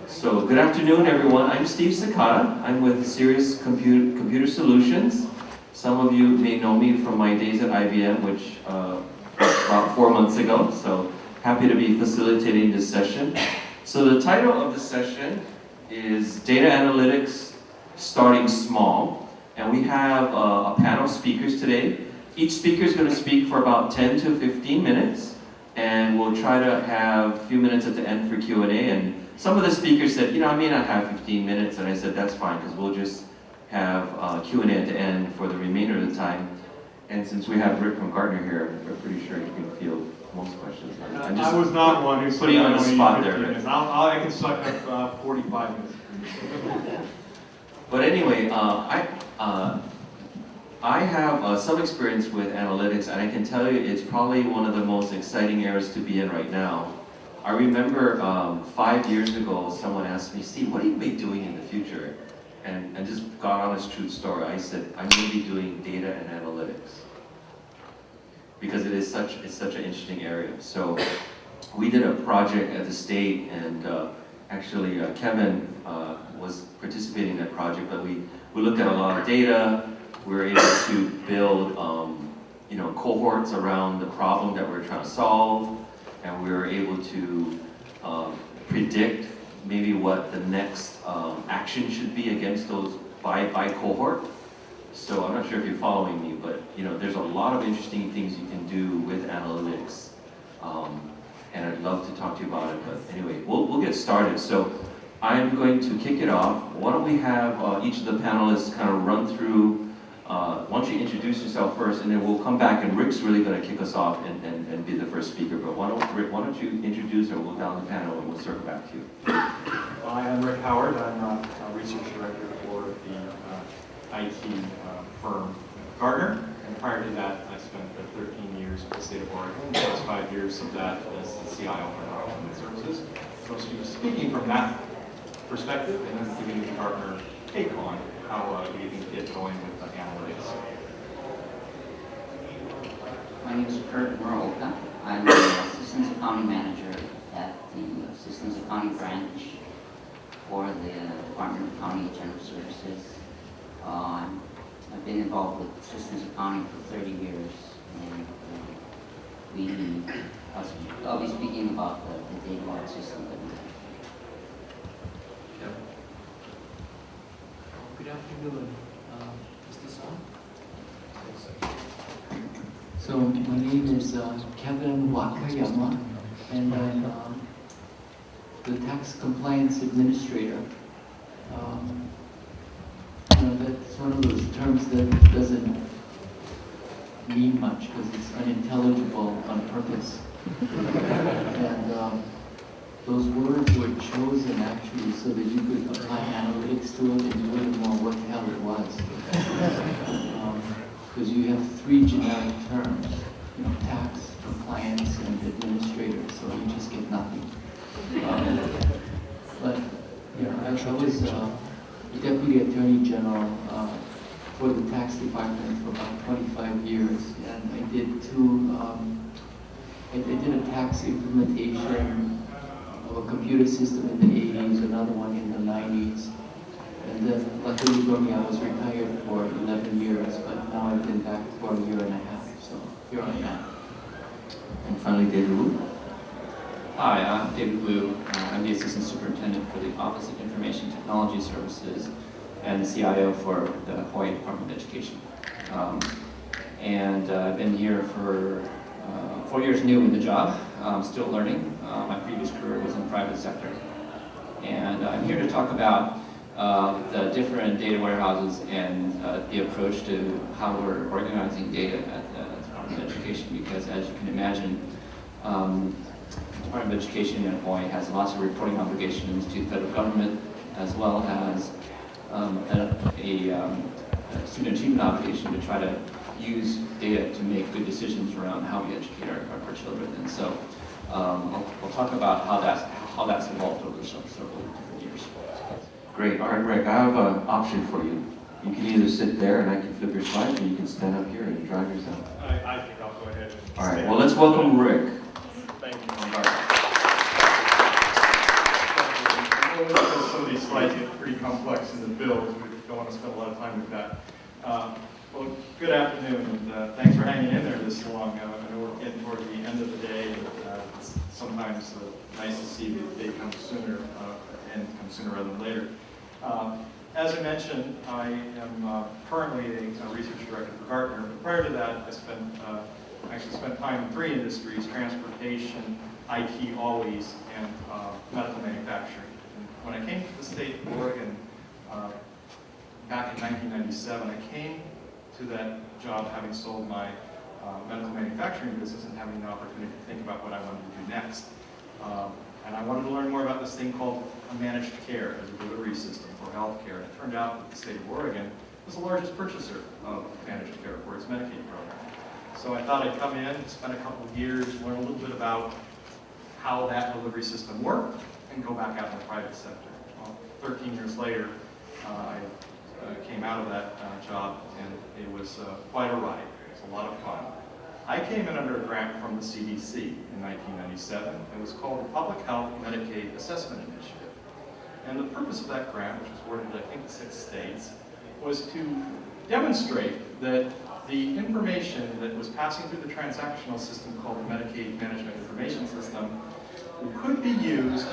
So good afternoon, everyone. I'm Steve Sakata. I'm with Sirius Computer Solutions. Some of you may know me from my days at IBM, which about 4 months ago. So happy to be facilitating this session. So the title of the session is Data Analytics Starting Small. And we have a panel of speakers today. Each speaker is going to speak for about 10 to 15 minutes. And we'll try to have a few minutes at the end for Q&A. And some of the speakers said, I may not have 15 minutes. And I said, that's fine, because we'll just have Q&A at the end for the remainder of the time. And since we have Rick from Gartner here, we're pretty sure he can field most questions. I was not one who putting you on the spot there. I can suck up 45 minutes. But anyway, I have some experience with analytics, and I can tell you it's probably one of the most exciting areas to be in right now. I remember 5 years ago, someone asked me, Steve, what are you going to be doing in the future? And just God honest truth story, I said, I'm going to be doing data and analytics. Because it's such an interesting area. So we did a project at the state, and actually Kevin was participating in that project, but we looked at a lot of data. We were able to build cohorts around the problem that we're trying to solve, and we were able to predict maybe what the next action should be against those by cohort. So I'm not sure if you're following me, but there's a lot of interesting things you can do with analytics, and I'd love to talk to you about it. But anyway, we'll get started. So I'm going to kick it off. Why don't we have each of the panelists kind of run through. Why don't you introduce yourself first, and then we'll come back, and Rick's really going to kick us off and be the first speaker. But Rick, why don't you introduce, or we'll down the panel, and we'll circle back to you. Hi, I'm Rick Howard. I'm a research director for the IT firm Gartner. And prior to that, I spent 13 years at the state of Oregon. The first 5 years of that as the CIO for Government Services. So speaking from that perspective, and then giving the Gartner take on how we can get going with analytics. My name is Muraoka. I'm the Systems Accounting Manager at the Systems Accounting Branch for the Department of Accounting and General Services. I've been involved with systems accounting for 30 years, and I'll be speaking about the data log system that we have. Good afternoon, Mr. Song. So my name is Kevin Wakayama, and I'm the Tax Compliance Administrator. That's one of those terms that doesn't mean much because it's unintelligible on purpose. And those words were chosen actually so that you could apply analytics to it and you wouldn't know what the hell it was. Because you have 3 generic terms, tax, compliance, and administrator, so you just get nothing. But I was the Deputy Attorney General for the Tax Department for about 25 years, and I did I did a tax implementation of a computer system in the 80s, another one in the 90s. And then luckily for me, I was retired for 11 years, but now I've been back for a year and a half, so here I am. And finally, David Wu. Hi, I'm David Wu. I'm the Assistant Superintendent for the Office of Information Technology Services and the CIO for the Hawaii Department of Education. I've been here for 4 years new in the job, still learning. My previous career was in the private sector. And I'm here to talk about the different data warehouses and the approach to how we're organizing data at the Department of Education, because as you can imagine, the Department of Education in Hawaii has lots of reporting obligations to the federal government, as well as a student achievement obligation to try to use data to make good decisions around how we educate our children. And so we'll talk about how that's evolved over several different years. Great. All right, Rick, I have an option for you. You can either sit there and I can flip your slides, or you can stand up here and drive yourself. I think I'll go ahead. All right, well, let's welcome Rick. Thank you. only because some of these slides get pretty complex in the build. We don't want to spend a lot of time with that. Well, good afternoon, and thanks for hanging in there this long. I know we're getting toward the end of the day, and it's sometimes nice to see the day come sooner and come sooner rather than later. As I mentioned, I am currently a research director for Gartner. But prior to that, I actually spent time in 3 industries: transportation, IT always, and medical manufacturing. And when I came to the state of Oregon back in 1997, I came to that job having sold my medical manufacturing business and having the opportunity to think about what I wanted to do next. And I wanted to learn more about this thing called a managed care as a delivery system for healthcare. And it turned out that the state of Oregon was the largest purchaser of managed care for its Medicaid program. So I thought I'd come in, spend a couple of years, learn a little bit about how that delivery system worked, and go back out in the private sector. Well, 13 years later, I came out of that job, and it was quite a ride. It was a lot of fun. I came in under a grant from the CDC in 1997. It was called the Public Health Medicaid Assessment Initiative. And the purpose of that grant, which was awarded to, I think, 6 states, was to demonstrate that the information that was passing through the transactional system called the Medicaid Management Information System could be used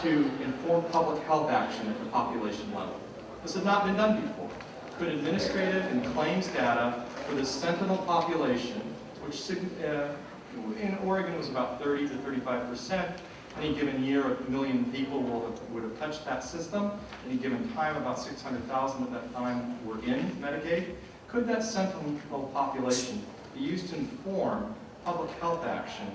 to inform public health action at the population level. This had not been done before. Could administrative and claims data for the sentinel population, which in Oregon was about 30 to 35%. Any given year, 1 million people would have touched that system. Any given time, about 600,000 at that time were in Medicaid. Could that sentinel population be used to inform public health action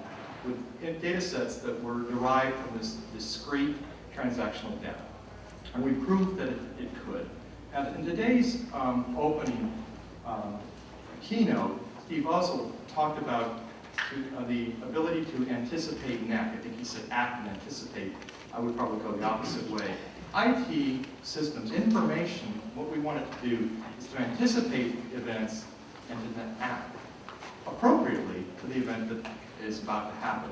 with data sets that were derived from this discrete transactional data? And we proved that it could. And in today's opening keynote, Steve also talked about the ability to anticipate and act. I think he said act and anticipate. I would probably go the opposite way. IT systems, information, what we want it to do is to anticipate events and to then act appropriately to the event that is about to happen.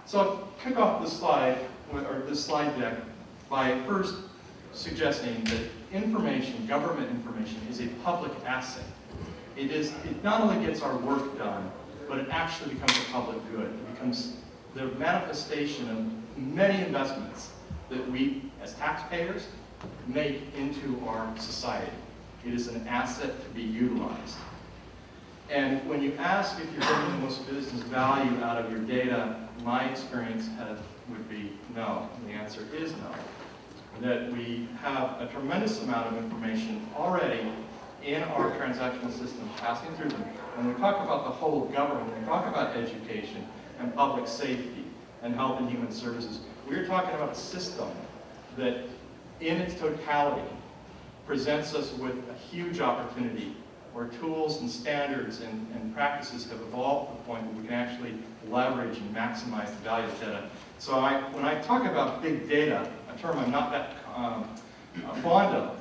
So I'll kick off this slide, or this slide deck, by first suggesting that information, government information, is a public asset. It not only gets our work done, but it actually becomes a public good. It becomes the manifestation of many investments that we, as taxpayers, make into our society. It is an asset to be utilized. And when you ask if you're getting the most business value out of your data, my experience would be no. And the answer is no. That we have a tremendous amount of information already in our transactional systems passing through them. When we talk about the whole of government, when we talk about education and public safety and health and human services, we're talking about a system that in its totality presents us with a huge opportunity where tools and standards and practices have evolved to the point where we can actually leverage and maximize the value of data. So when I talk about big data, a term I'm not that fond of,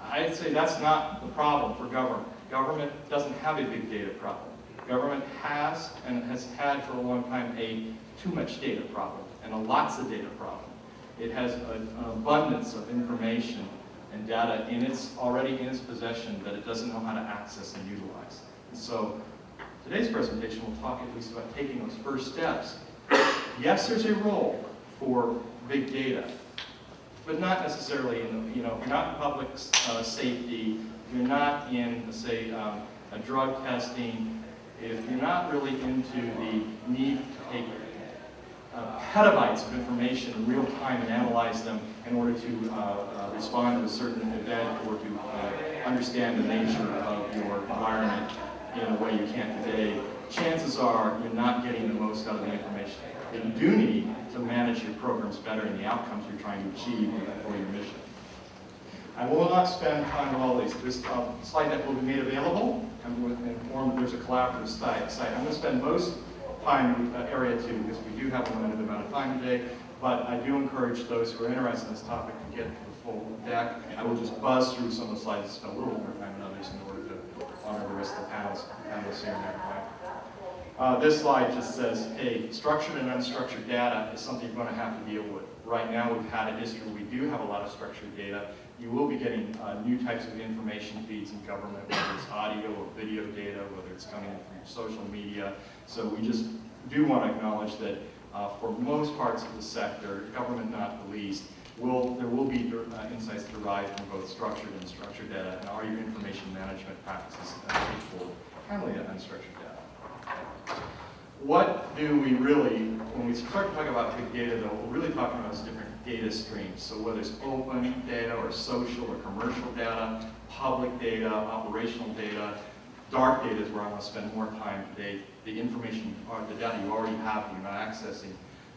I'd say that's not the problem for government. Government doesn't have a big data problem. Government has, and has had for a long time, a too much data problem and a lots of data problem. It has an abundance of information and data already in its possession that it doesn't know how to access and utilize. And so today's presentation will talk at least about taking those first steps. Yes, there's a role for big data, but not necessarily in, if you're not in public safety, if you're not in, say, a drug testing, if you're not really into the need to take petabytes of information in real time and analyze them in order to respond to a certain event or to understand the nature of your environment in a way you can't today, chances are you're not getting the most out of the information. You do need to manage your programs better and the outcomes you're trying to achieve for your mission. I will not spend time on all these. This slide deck will be made available. I'm informed that there's a collaborative site. I'm going to spend most time with area 2 because we do have a limited amount of time today, but I do encourage those who are interested in this topic to get to the full deck. I will just buzz through some of the slides and spend a little more time than others in order to honor the rest of the panelists here next time. This slide just says, hey, structured and unstructured data is something you're going to have to deal with. Right now, we've had a history. We do have a lot of structured data. You will be getting new types of information feeds in government, whether it's audio or video data, whether it's coming from social media. So we just do want to acknowledge that for most parts of the sector, government not the least, there will be insights derived from both structured and unstructured data, and are your information management practices capable of handling that unstructured data. What do we really, when we start to talk about big data though, what we're really talking about is different data streams. So whether it's open data or social or commercial data, public data, operational data, dark data is where I want to spend more time today. The information or the data you already have that you're not accessing.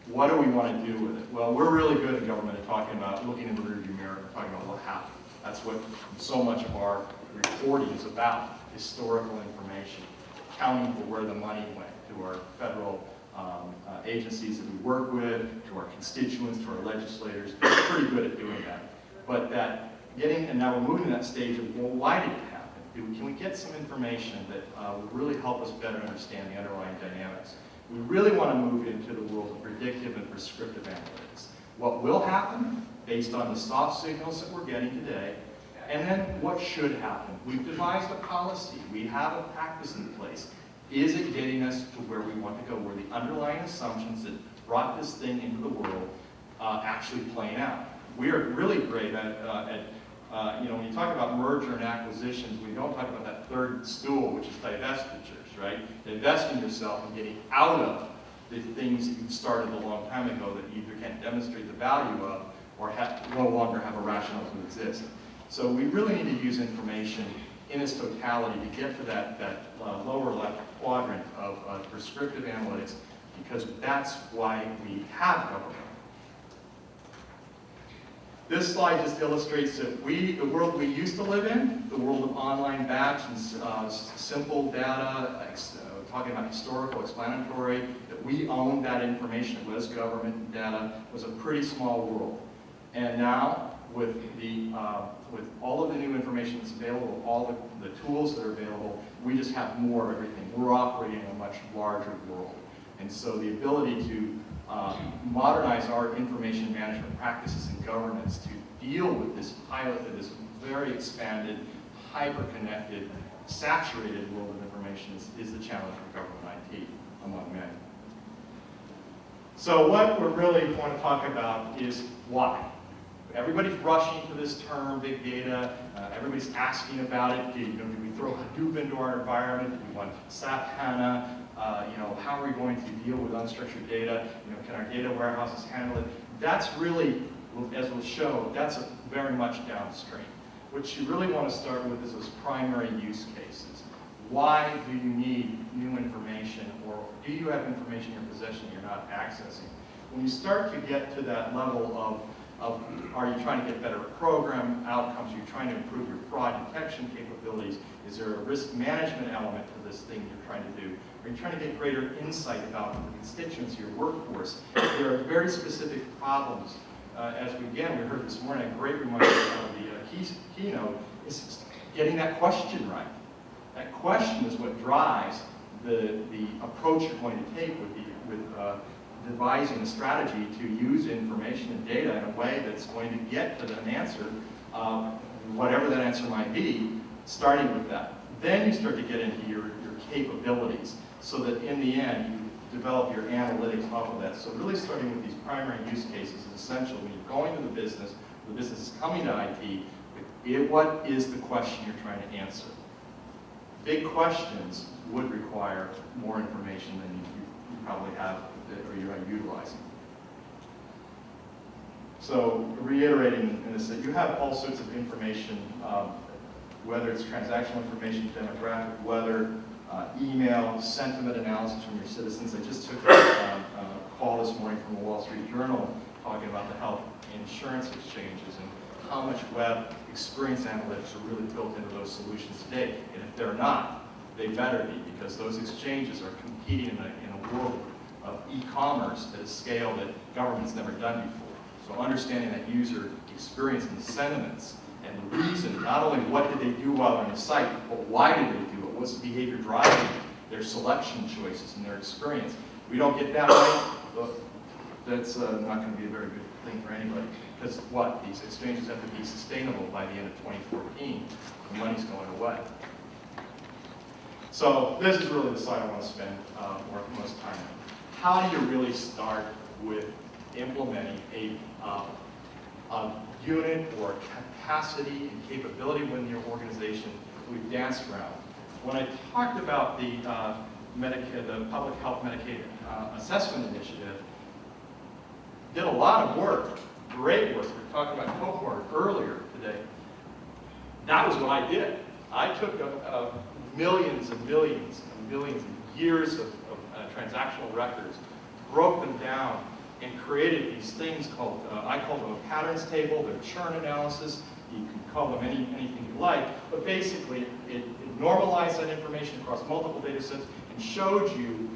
What do we want to do with it? Well, we're really good in government at talking about looking in the rearview mirror and talking about what happened. That's what so much of our reporting is about, historical information, accounting for where the money went to our federal agencies that we work with, to our constituents, to our legislators. We're pretty good at doing that. But and now we're moving to that stage of, well, why did it happen? Can we get some information that would really help us better understand the underlying dynamics? We really want to move into the world of predictive and prescriptive analytics. What will happen based on the soft signals that we're getting today, and then what should happen. We've devised a policy. We have a practice in place. Is it getting us to where we want to go, where the underlying assumptions that brought this thing into the world actually playing out? We are really great at when you talk about merger and acquisitions, we don't talk about that third stool, which is divestitures, right? Divesting yourself and getting out of the things that you've started a long time ago that you either can't demonstrate the value of or no longer have a rationale to exist. So we really need to use information in its totality to get to that lower left quadrant of prescriptive analytics, because that's why we have government. This slide just illustrates that the world we used to live in, the world of online batch and simple data, talking about historical, explanatory, that we owned that information, it was government data, was a pretty small world. And now, with all of the new information that's available, all the tools that are available, we just have more of everything. We're operating in a much larger world. And so the ability to modernize our information management practices and governance to deal with this this very expanded, hyper-connected, saturated world of information is the challenge for government IT, among many. So what we really want to talk about is why. Everybody's rushing to this term, big data. Everybody's asking about it. Do we throw Hadoop into our environment? Do we want SAP HANA? How are we going to deal with unstructured data? Can our data warehouses handle it? That's really, as we'll show, that's very much downstream. What you really want to start with is those primary use cases. Why do you need new information, or do you have information in your possession you're not accessing? When you start to get to that level of are you trying to get better program outcomes? Are you trying to improve your fraud detection capabilities? Is there a risk management element to this thing you're trying to do? Are you trying to get greater insight about the constituents of your workforce? There are very specific problems. As we heard this morning, a great reminder of the keynote is getting that question right. That question is what drives the approach you're going to take with devising a strategy to use information and data in a way that's going to get to an answer, whatever that answer might be, starting with that. Then you start to get into your capabilities, so that in the end you develop your analytics off of that. So really starting with these primary use cases is essential. When you're going to the business is coming to IT, what is the question you're trying to answer? Big questions would require more information than you probably have or you're utilizing. So reiterating in this, that you have all sorts of information, whether it's transactional information, demographic, weather, email, sentiment analysis from your citizens. I just took a call this morning from the Wall Street Journal talking about the health insurance exchanges and how much web experience analytics are really built into those solutions today. And if they're not, they better be, because those exchanges are competing in a world of e-commerce at a scale that government's never done before. So understanding that user experience and sentiments and the reason, not only what did they do while on the site, but why did they do it? What's the behavior driving it? their selection choices and their experience. If we don't get that right, well, that's not going to be a very good thing for anybody. Because what? These exchanges have to be sustainable by the end of 2014. The money's going away. So this is really the slide I want to spend most time on. How do you really start with implementing a unit or capacity and capability within your organization we've danced around? When I talked about the Public Health Medicaid Assessment Initiative, did a lot of work, great work. We were talking about cohort earlier today. That was what I did. I took millions and millions and millions of years of transactional records, broke them down, and created these things called, I call them a patterns table, they're churn analysis, you can call them anything you like, but basically it normalized that information across multiple data sets and showed you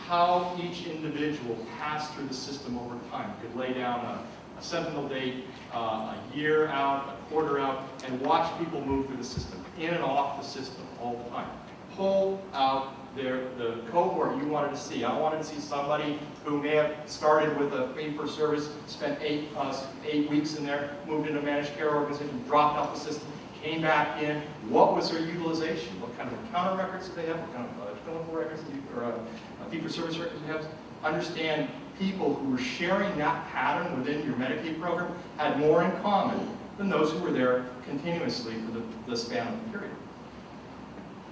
how each individual passed through the system over time. You could lay down a sentinel date, a year out, a quarter out, and watch people move through the system, in and off the system all the time. Pull out the cohort you wanted to see. I wanted to see somebody who may have started with a fee-for-service, spent 8 weeks in there, moved into a managed care organization, dropped off the system, came back in. What was their utilization? What kind of encounter records did they have? What kind of clinical records or fee-for-service records do you have? Understand people who were sharing that pattern within your Medicaid program had more in common than those who were there continuously for the span of the period.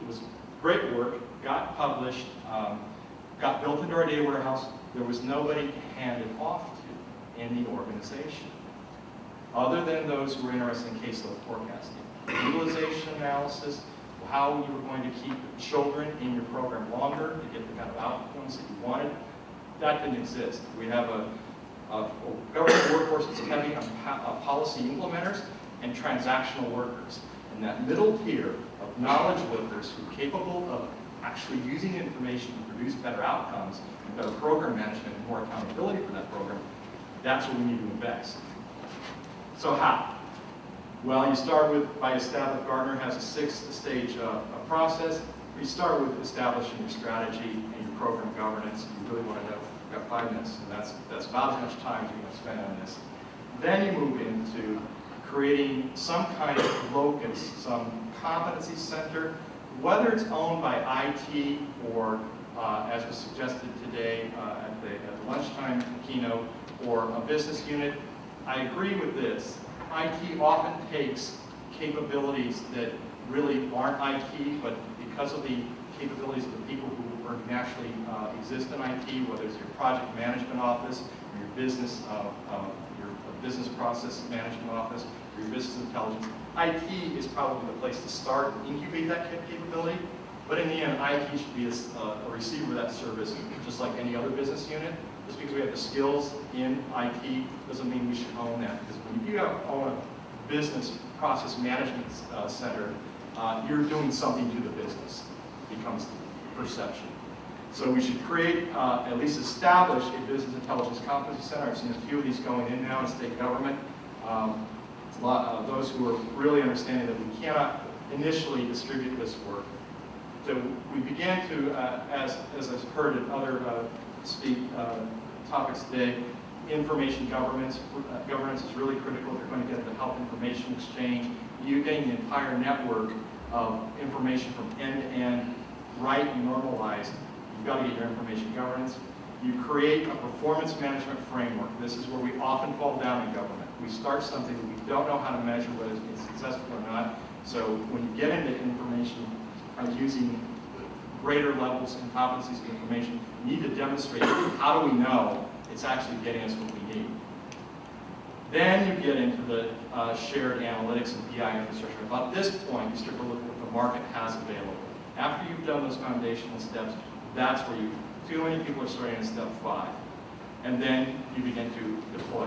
It was great work, got published, got built into our data warehouse. There was nobody to hand it off to in the organization, other than those who were interested in caseload forecasting. Utilization analysis, how you were going to keep children in your program longer to get the kind of outcomes that you wanted, that didn't exist. We have a government workforce that's heavy on policy implementers and transactional workers. And that middle tier of knowledge workers who are capable of actually using information to produce better outcomes and better program management and more accountability for that program, that's where we need to invest. So how? Well, you start with, by establishing, Gartner has a 6-stage process. You start with establishing your strategy and your program governance. You really want to know, you've got 5 minutes, and that's about as much time as you're going to spend on this. Then you move into creating some kind of locus, some competency center, whether it's owned by IT or, as was suggested today at the lunchtime keynote, or a business unit. I agree with this. IT often takes capabilities that really aren't IT, but because of the capabilities of the people who are naturally exist in IT, whether it's your project management office, or your business process management office, or your business intelligence, IT is probably the place to start and incubate that capability. But in the end, IT should be a receiver of that service, just like any other business unit. Just because we have the skills in IT doesn't mean we should own that. Because when you own a business process management center, you're doing something to the business. It becomes the perception. So we should create, at least establish a business intelligence competency center. I've seen a few of these going in now in state government. Those who are really understanding that we cannot initially distribute this work. So we began to, as I've heard in other topics today, information governance is really critical. They're going to get the health information exchange. You getting the entire network of information from end to end, right and normalized. You've got to get your information governance. You create a performance management framework. This is where we often fall down in government. We start something that we don't know how to measure whether it's been successful or not. So when you get into information using greater levels and competencies of information, you need to demonstrate how do we know it's actually getting us what we need. Then you get into the shared analytics and BI infrastructure. About this point, you start to look at what the market has available. After you've done those foundational steps, that's where too many people are starting at step 5. And then you begin to deploy.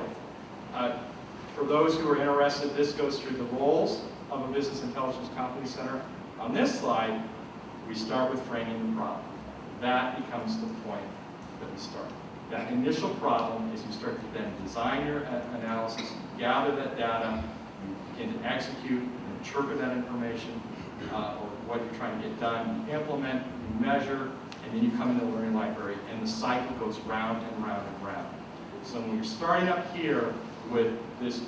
For those who are interested, this goes through the roles of a business intelligence competency center. On this slide, we start with framing the problem. That becomes the point that we start. That initial problem is you start to then design your analysis, gather that data, you begin to execute and interpret that information, or what you're trying to get done. You implement, you measure, and then you come into the learning library, and the cycle goes round and round and round. So when you're starting up here with this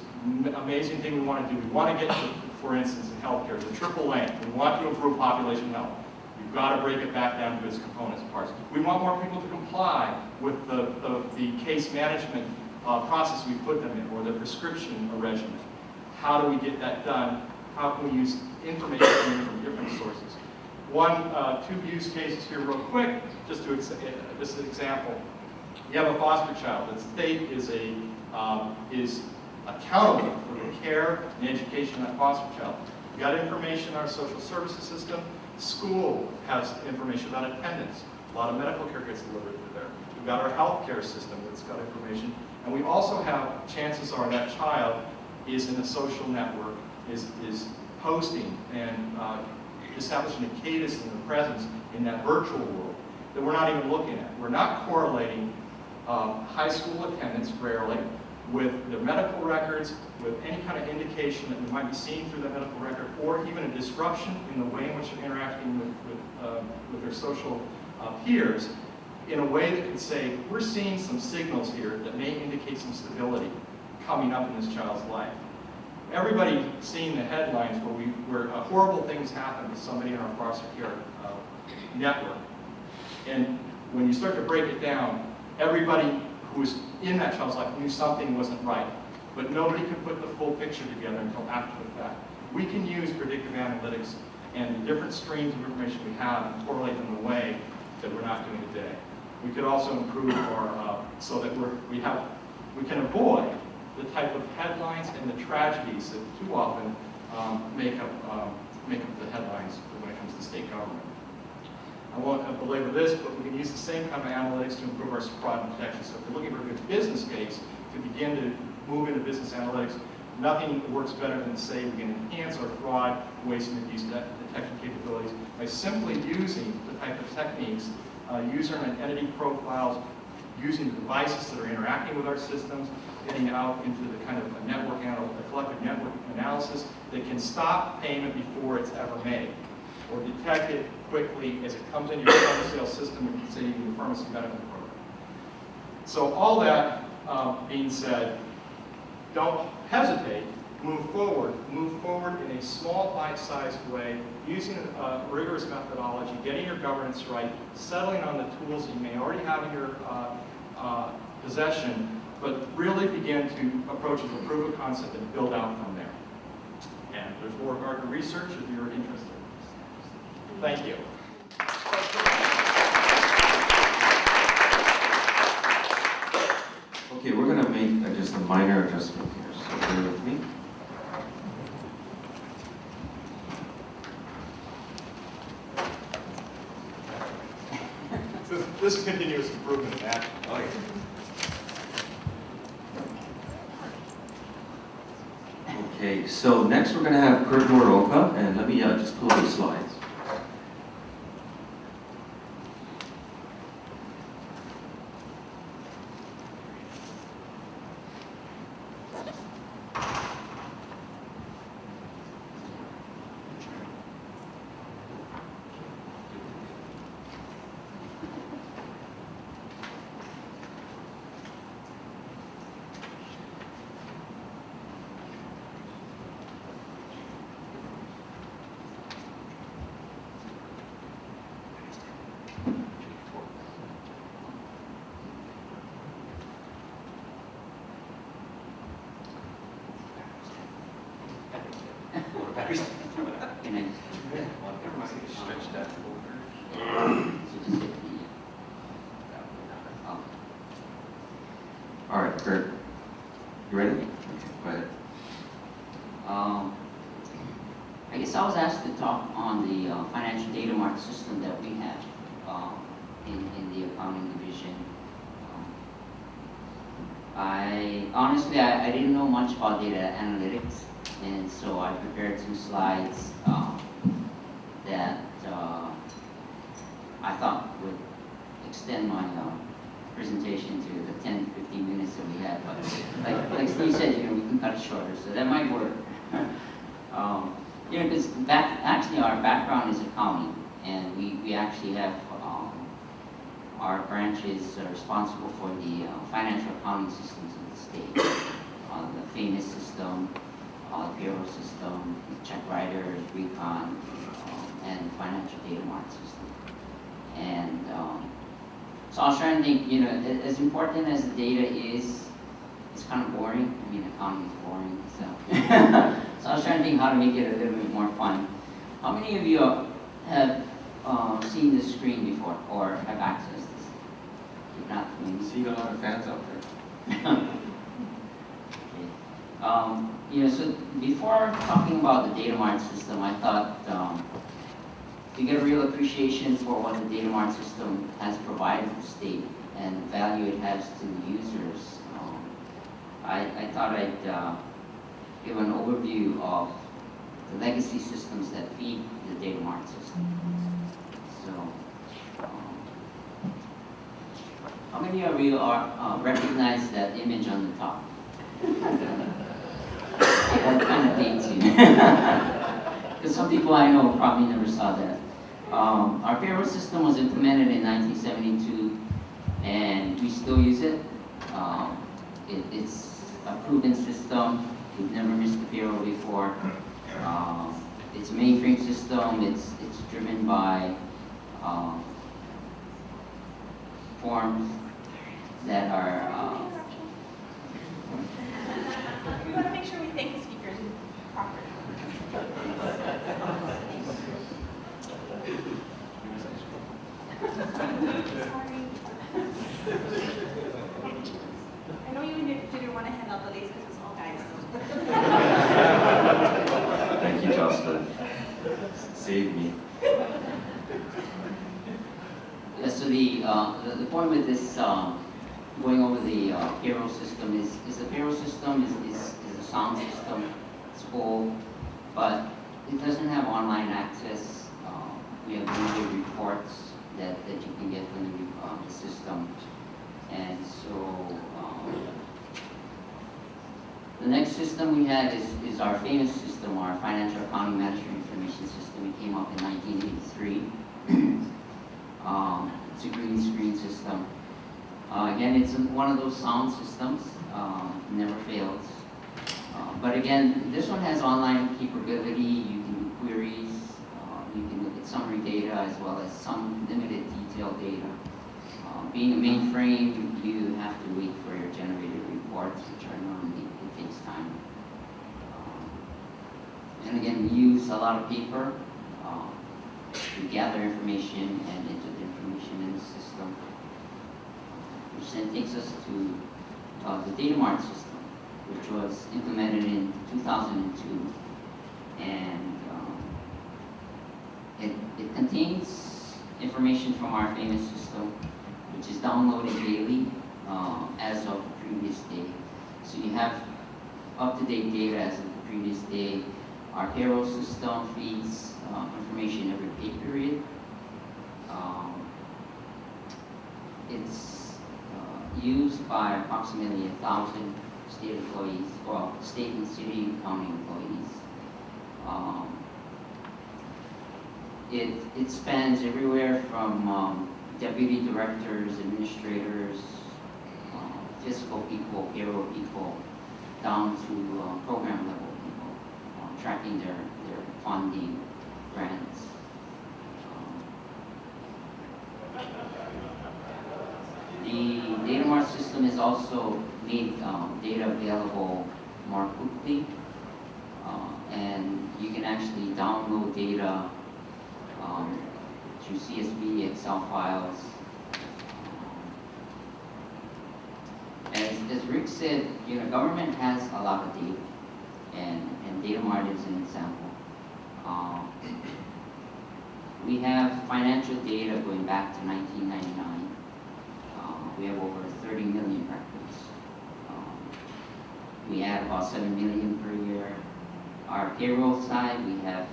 amazing thing we want to do, we want to get to, for instance, in healthcare, the triple aim. We want to improve population health. You've got to break it back down to its components and parts. We want more people to comply with the case management process we put them in, or the prescription regimen. How do we get that done? How can we use information from different sources? Two use cases here real quick, just an example. You have a foster child. The state is accountable for the care and education of that foster child. We've got information in our social services system. School has information about attendance. A lot of medical care gets delivered to there. We've got our healthcare system that's got information. And we also have, chances are that child is in a social network, is posting and establishing a cadence and a presence in that virtual world that we're not even looking at. We're not correlating high school attendance rarely with their medical records, with any kind of indication that we might be seeing through the medical record, or even a disruption in the way in which they're interacting with their social peers, in a way that could say, we're seeing some signals here that may indicate some stability coming up in this child's life. Everybody seeing the headlines where horrible things happen to somebody in our foster care network. And when you start to break it down, everybody who was in that child's life knew something wasn't right. But nobody could put the full picture together until after the fact. We can use predictive analytics and the different streams of information we have and correlate them in a way that we're not doing today. We could also improve our, so that we can avoid the type of headlines and the tragedies that too often make up the headlines when it comes to state government. I won't belabor this, but we can use the same kind of analytics to improve our fraud detection. So if we're looking for a good business case to begin to move into business analytics, nothing works better than to say we can enhance our fraud, waste, and abuse detection capabilities by simply using the type of techniques, user and entity profiles, using the devices that are interacting with our systems, getting out into the kind of a collective network analysis that can stop payment before it's ever made, or detect it quickly as it comes into your point-of-sale system and say the pharmacy benefit program. So all that being said, don't hesitate, move forward in a small bite-sized way, using a rigorous methodology, getting your governance right, settling on the tools that you may already have in your possession, but really begin to approach it with a proof of concept and build out from there. And there's more Gartner research if you're interested. Thank you. Okay, we're going to make just a minor adjustment here, so bear with me. This is continuous improvement in action. Oh, yeah. Okay, so next we're going to have Kurt Muraoka, and let me just pull up the slides. All right, Kurt, you ready? Okay, go ahead. I guess I was asked to talk on the financial data mart system that we have in the accounting division. Honestly, I didn't know much about data analytics, and so I prepared two slides that I thought would extend my presentation to the 10 to 15 minutes that we have. But like Steve said, we can cut it shorter, so that might work. You know, because actually our background is accounting, and we actually have our branches are responsible for the financial accounting systems of the state. The famous system, bureau system, check writers, recon, and financial data mart system. And so I was trying to think, you know, as important as the data is, it's kind of boring. I mean, accounting is boring, so. So I was trying to think how to make it a little bit more fun. How many of you have seen this screen before or have accessed this? If not, maybe. See a lot of fans out there. Okay. You know, so before talking about the data mart system, I thought to get a real appreciation for what the data mart system has provided the state and the value it has to the users, I thought I'd give an overview of the legacy systems that feed the data mart system. So, how many of you recognize that image on the top? That kind of dates you. Because some people I know probably never saw that. Our payroll system was implemented in 1972, and we still use it. It's a proven system. We've never missed a payroll before. It's a mainframe system. It's driven by forms that are. We want to make sure we thank the speakers properly. Sorry. I know you didn't want to hand out the list because it's all guys. Thank you, Justin. Save me. Yeah, so the point with this going over the payroll system is the payroll system is a sound system. It's full, but it doesn't have online access. We have limited reports that you can get from the system, and so the next system we had is our famous system, our financial accounting management information system. It came up in 1983. It's a green screen system. Again, it's one of those sound systems, never fails. But again, this one has online capability. You can do queries, you can look at summary data as well as some limited detailed data. Being a mainframe, you have to wait for your generated reports, which are normally, it takes time. And again, we use a lot of paper to gather information and enter the information in the system. Which then takes us to the data mart system, which was implemented in 2002. And it contains information from our famous system, which is downloaded daily as of the previous day. So you have up-to-date data as of the previous day. Our payroll system feeds information every pay period. It's used by approximately 1,000 state employees, well, state and city and county employees. It spans everywhere from deputy directors, administrators, fiscal people, payroll people, down to program level people, tracking their funding, grants. The data mart system has also made data available more quickly, and you can actually download data through CSV, Excel files. As Rick said, you know, government has a lot of data, and data mart is an example. We have financial data going back to 1999. We have over 30 million records. We add about 7 million per year. Our payroll side, we have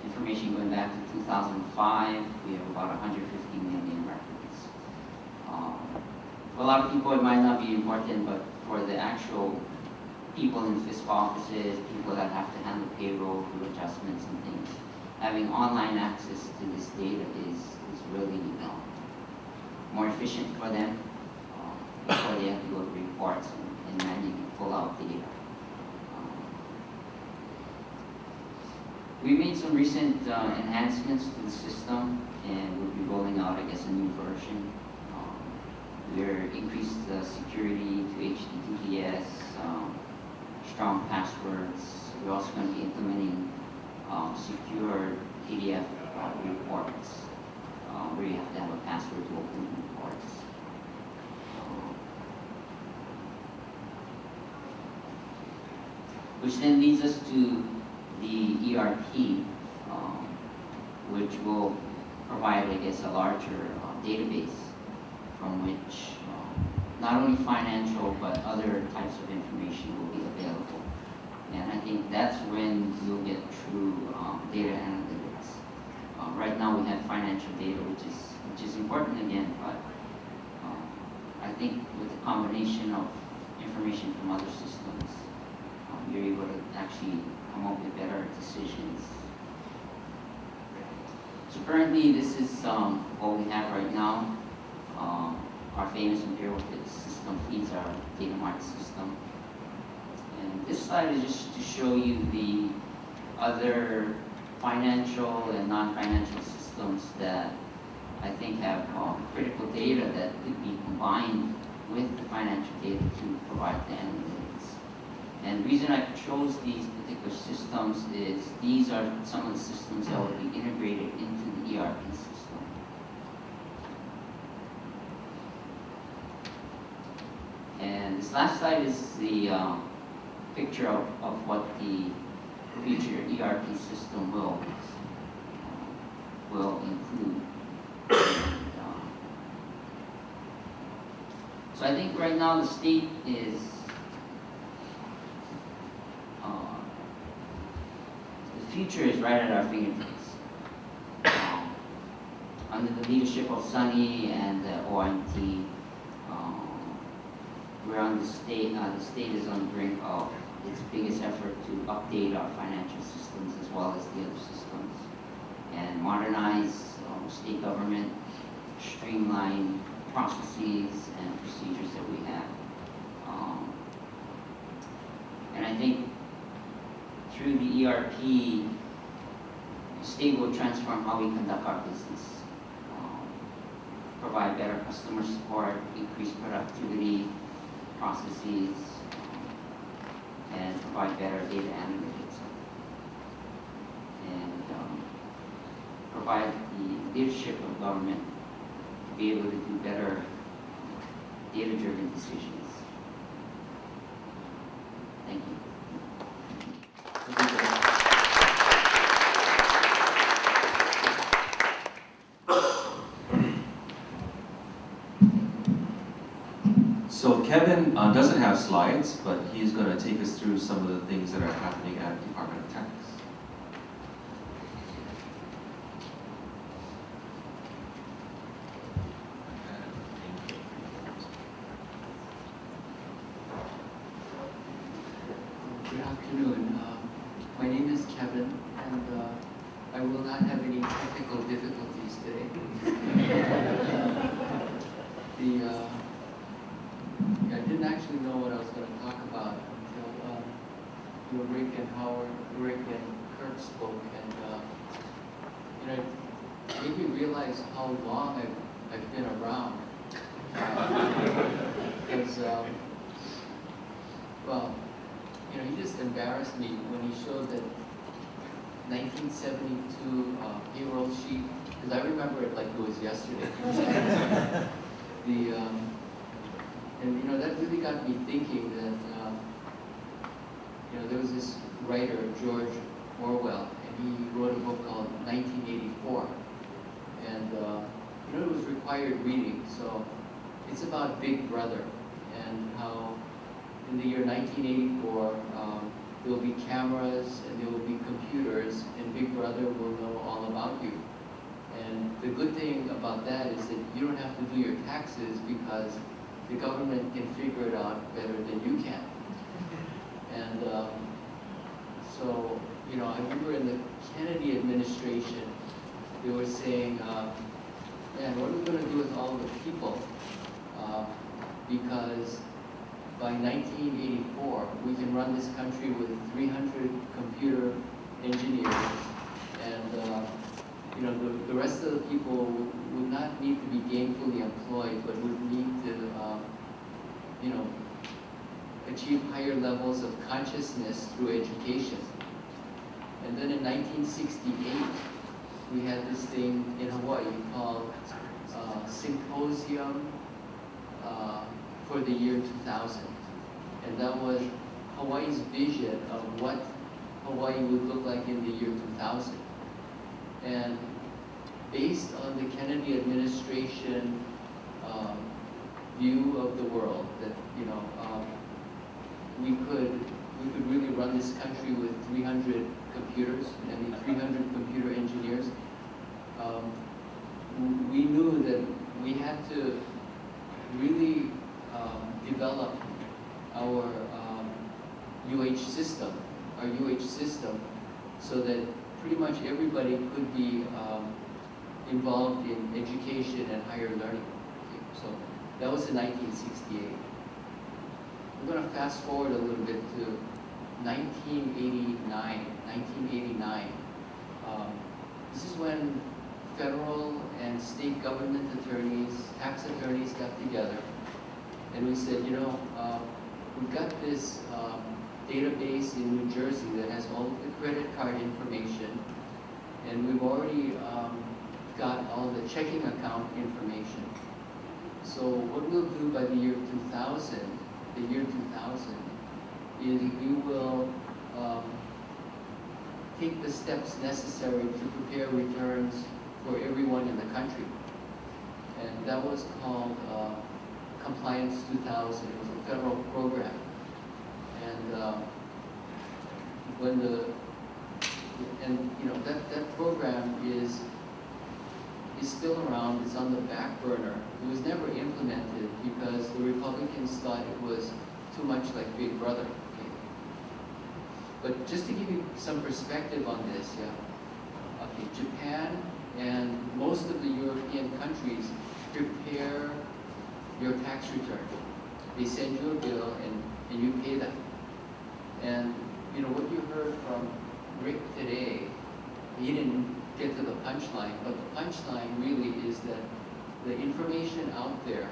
information going back to 2005. We have about 150 million records. For a lot of people, it might not be important, but for the actual people in fiscal offices, people that have to handle payroll, do adjustments and things. Having online access to this data is really more efficient for them before they have to go to reports and manually pull out data. We made some recent enhancements to the system, and we'll be rolling out, I guess, a new version. We're increased security to HTTPS, strong passwords. We're also going to be implementing secure PDF reports, where you have to have a password to open the reports. Which then leads us to the ERP, which will provide, I guess, a larger database from which not only financial but other types of information will be available. And I think that's when you'll get true data analytics. Right now we have financial data, which is important again, but I think with the combination of information from other systems, you're able to actually come up with better decisions. So currently, this is what we have right now. Our famous Imperial system feeds our data mart system. And this slide is just to show you the other financial and non-financial systems that I think have critical data that could be combined with the financial data to provide the analytics. And the reason I chose these particular systems is these are some of the systems that will be integrated into the ERP system. And this last slide is the picture of what the future ERP system will include. And, so I think right now the state is the future is right at our fingertips. Under the leadership of Sunny and the OIT, we're on the state is on the brink of its biggest effort to update our financial systems as well as the other systems and modernize state government, streamline processes and procedures that we have. And I think through the ERP, the state will transform how we conduct our business, provide better customer support, increase productivity, processes, and provide better data analytics, and provide the leadership of government to be able to do better data-driven decisions. Thank you. So Kevin doesn't have slides, but he's going to take us through some of the things that are happening at the Department of Tax. Good afternoon. My name is Kevin, and I will not have any technical difficulties today. I didn't actually know what I was going to talk about until Rick and Kurt spoke, and it made me realize how long I've been around. Because he just embarrassed me when he showed that 1972 payroll sheet, because I remember it like it was yesterday. That really got me thinking that there was this writer, George Orwell, and he wrote a book called 1984, and it was required reading. So it's about Big Brother and how in the year 1984 there will be cameras and there will be computers, and Big Brother will know all about you. And the good thing about that is that you don't have to do your taxes because the government can figure it out better than you can. And so, you know, I remember in the Kennedy administration, they were saying, man, what are we going to do with all the people? Because by 1984, we can run this country with 300 computer engineers, and you know, the rest of the people would not need to be gainfully employed, but would need to, you know, achieve higher levels of consciousness through education. And then in 1968, we had this thing in Hawaii called Symposium for the year 2000. And that was Hawaii's vision of what Hawaii would look like in the year 2000. And based on the Kennedy administration view of the world, that, you know, we could really run this country with 300 computers, I mean 300 computer engineers. We knew that we had to really develop our UH system, so that pretty much everybody could be involved in education and higher learning. Okay, so that was in 1968. I'm going to fast forward a little bit to 1989. This is when federal and state government attorneys, tax attorneys got together, and we said, you know, we've got this database in New Jersey that has all of the credit card information, and we've already got all the checking account information. So what we'll do by the year 2000 is we will take the steps necessary to prepare returns for everyone in the country. And that was called Compliance 2000. It was a federal program. And you know, that program is still around. It's on the back burner. It was never implemented because the Republicans thought it was too much like Big Brother. Okay? But just to give you some perspective on this, yeah. Okay, Japan and most of the European countries prepare your tax return. They send you a bill and you pay them. And you know what you heard from Rick today, he didn't get to the punchline, but the punchline really is that the information out there,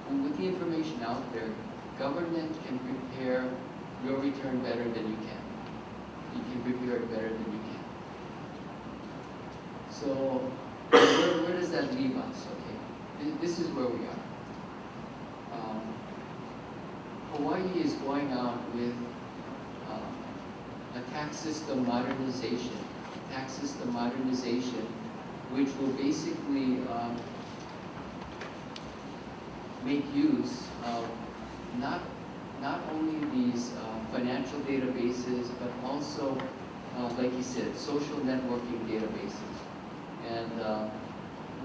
with the information out there, government can prepare your return better than you can. You can prepare it better than you can. So where does that leave us? Okay, this is where we are. Hawaii is going out with a tax system modernization, which will basically make use of not only these financial databases, but also, like you said, social networking databases. And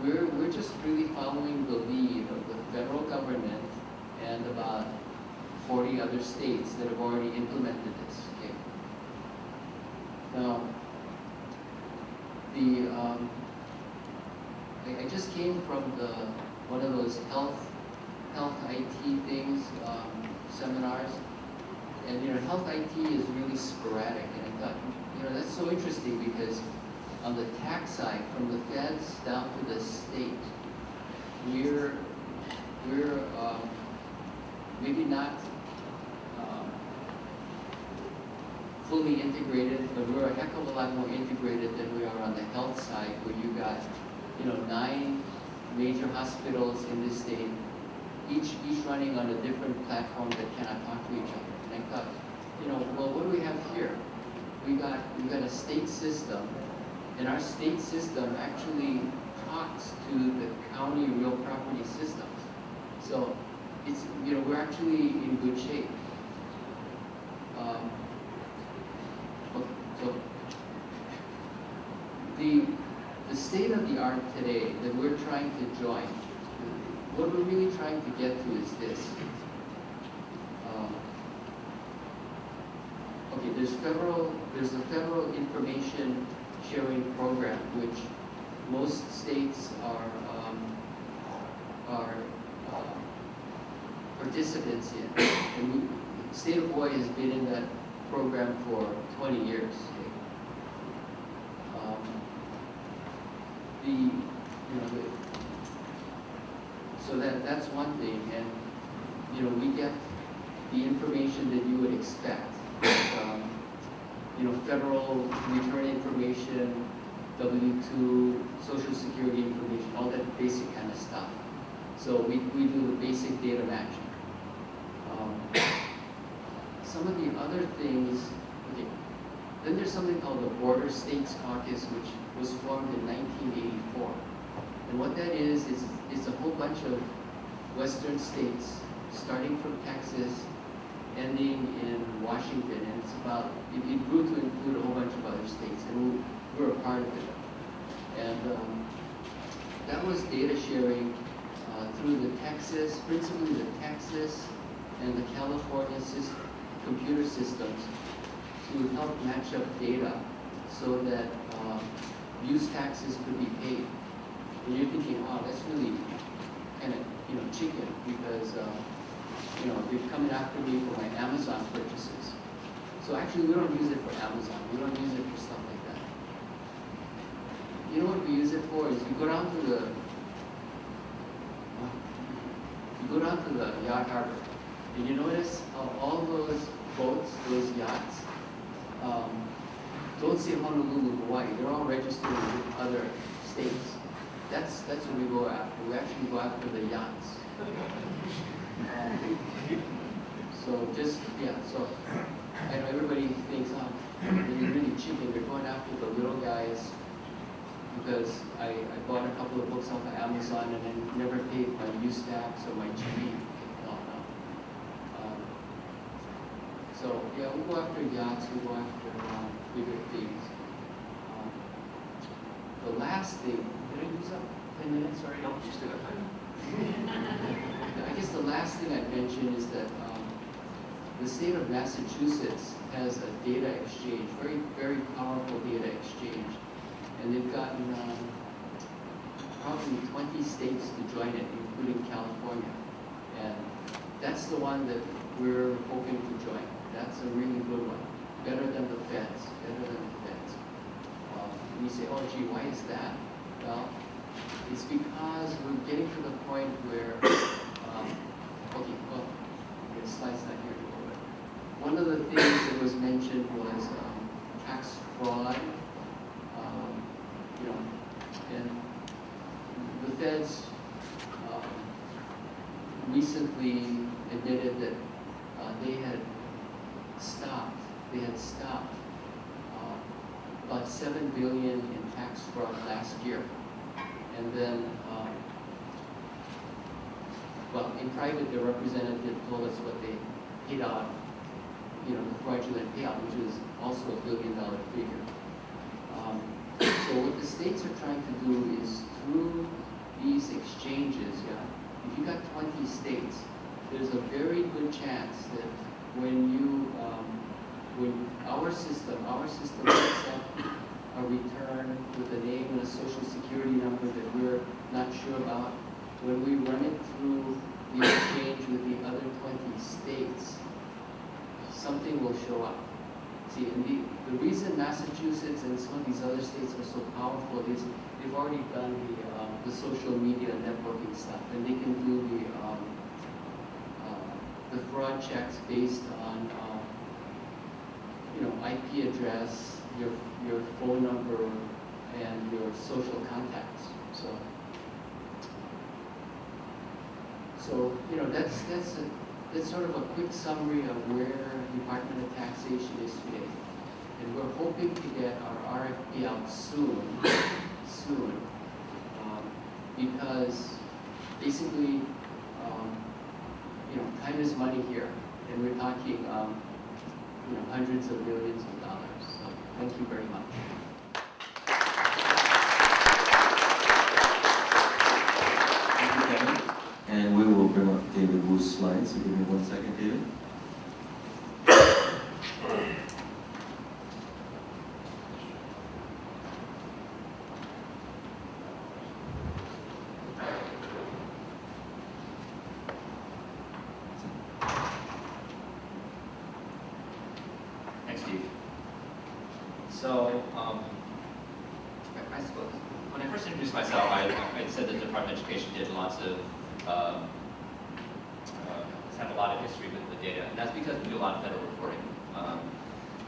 we're just really following the lead of the federal government and about 40 other states that have already implemented this. Okay. Now, I just came from one of those health IT things, seminars, and you know, health IT is really sporadic, and I thought, you know, that's so interesting because on the tax side, from the feds down to the state, we're maybe not fully integrated, but we're a heck of a lot more integrated than we are on the health side, where you got, you know, 9 major hospitals in this state, each running on a different platform that cannot talk to each other. And I thought, you know, well, what do we have here? We got a state system, and our state system actually talks to the county real property systems. So it's, you know, we're actually in good shape. So the state of the art today that we're trying to join, what we're really trying to get to is this. okay, there's a federal information sharing program, which most states are participants in. And the state of Hawaii has been in that program for 20 years. So that's one thing, and we get the information that you would expect. Federal return information, W-2, Social Security information, all that basic kind of stuff. So we do the basic data matching. Some of the other things, okay, then there's something called the Border States Caucus, which was formed in 1984. And what that is a whole bunch of Western states, starting from Texas, ending in Washington, and it grew to include a whole bunch of other states, and we're a part of it. And that was data sharing through principally the Texas and the California computer systems to help match up data so that use taxes could be paid. And you're thinking, oh, that's really kind of chicken, because they're coming after me for my Amazon purchases. So actually, we don't use it for Amazon. We don't use it for stuff like that. You know what we use it for is you go down to the yacht harbor, and you notice how all those boats, those yachts, don't say Honolulu, Hawaii. They're all registered with other states. That's what we go after. We actually go after the yachts. So I know everybody thinks, they're really chicken. They're going after the little guys, because I bought a couple of books off of Amazon and then never paid my use tax or my GP. No. So yeah, we go after yachts, we go after bigger things. The last thing, did I use up 10 minutes already? No, just got time. I guess the last thing I'd mention is that the state of Massachusetts has a data exchange, very, very powerful data exchange. And they've gotten probably 20 states to join it, including California. And that's the one that we're hoping to join. That's a really good one. Better than the feds, And you say, oh gee, why is that? Well, it's because we're getting to the point where, the slide's not here to go with. One of the things that was mentioned was tax fraud. And the feds recently admitted that they had stopped about $7 billion in tax fraud last year. And then, in private, their representative told us what they paid out, the fraudulent payout, which is also $1 billion figure. So what the states are trying to do is, through these exchanges, if you got 20 states, there's a very good chance that when our system sets up a return with a name and a social security number that we're not sure about, when we run it through the exchange with the other 20 states, something will show up. See, and the reason Massachusetts and some of these other states are so powerful is they've already done the social media networking stuff, and they can do the fraud checks based on IP address, your phone number, and your social contacts. So that's sort of a quick summary of where the Department of Taxation is today. And we're hoping to get our RFP out soon, because basically, time is money here, and we're talking, hundreds of millions of dollars. So thank you very much. Thank you, Kevin. And we will bring up David Wu's slides. So give me 1 second, David. Thanks, Steve. So, I suppose, when I first introduced myself, I said that the Department of Education did lots of, had a lot of history with the data, and that's because we do a lot of federal reporting.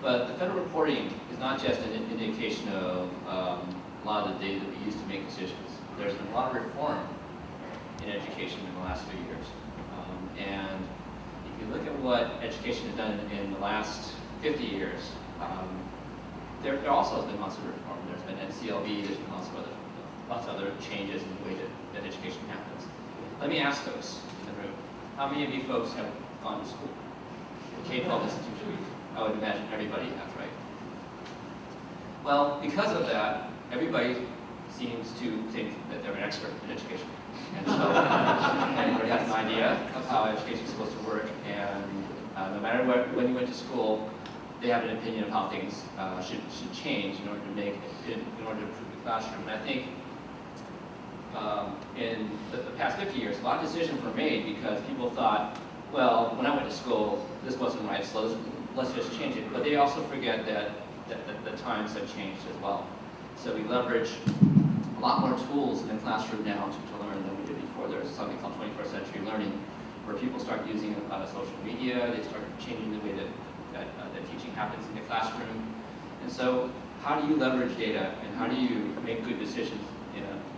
But the federal reporting is not just an indication of a lot of the data that we use to make decisions. There's been a lot of reform in education in the last few years. And if you look at what education has done in the last 50 years, there also has been lots of reform. There's been NCLB, there's been lots of other changes in the way that education happens. Let me ask those in the room. How many of you folks have gone to school? K-12 institution? I would imagine everybody has, right? Well, because of that, everybody seems to think that they're an expert in education. And so everybody has an idea of how education is supposed to work, and no matter when you went to school, they have an opinion of how things should change in order to improve the classroom. And I think in the past 50 years, a lot of decisions were made because people thought, well, when I went to school, this wasn't right, so let's just change it. But they also forget that the times have changed as well. So we leverage a lot more tools in the classroom now to learn than we did before. There's something called 21st century learning, where people start using social media, they start changing the way that teaching happens in the classroom. And so how do you leverage data, and how do you make good decisions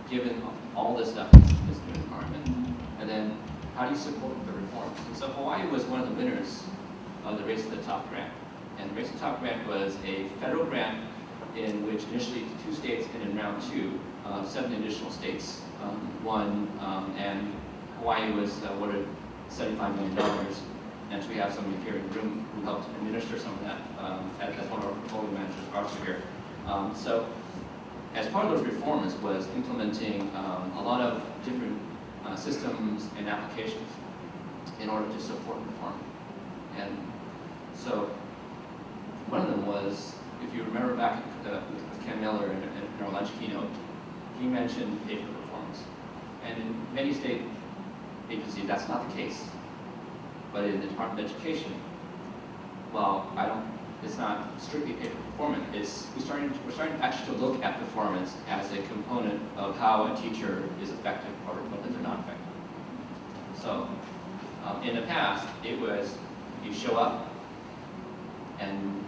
given all this stuff in this new environment? And then how do you support the reforms? And so Hawaii was one of the winners of the Race to the Top grant. And the Race to the Top grant was a federal grant in which initially 2 states, and in round 2, 7 additional states won, and Hawaii was awarded $75 million. And so we have somebody here in the room who helped administer some of that as one of our portfolio managers, Gartner here. So as part of those reforms was implementing a lot of different systems and applications in order to support reform. And so one of them was, if you remember back with Ken Miller in our lunch keynote, he mentioned paper performance. And in many state agencies, that's not the case. But in the Department of Education, well, it's not strictly paper performance. We're starting actually to look at performance as a component of how a teacher is effective or whether they're not effective. So in the past, it was you show up and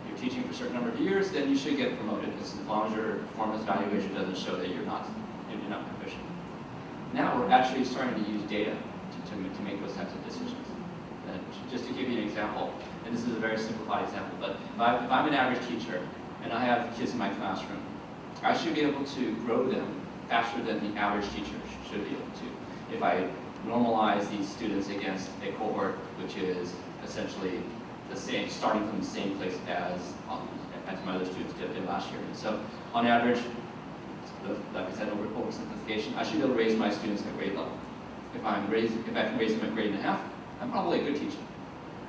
you're teaching for a certain number of years, then you should get promoted, as long as your performance evaluation doesn't show that you're not proficient. Now we're actually starting to use data to make those types of decisions. And just to give you an example, and this is a very simplified example, but if I'm an average teacher and I have kids in my classroom, I should be able to grow them faster than the average teacher should be able to. If I normalize these students against a cohort which is essentially the same, starting from the same place as my other students did last year. And so on average, like I said, oversimplification, I should be able to raise my students at grade level. If I can raise them at grade and a half, I'm probably a good teacher.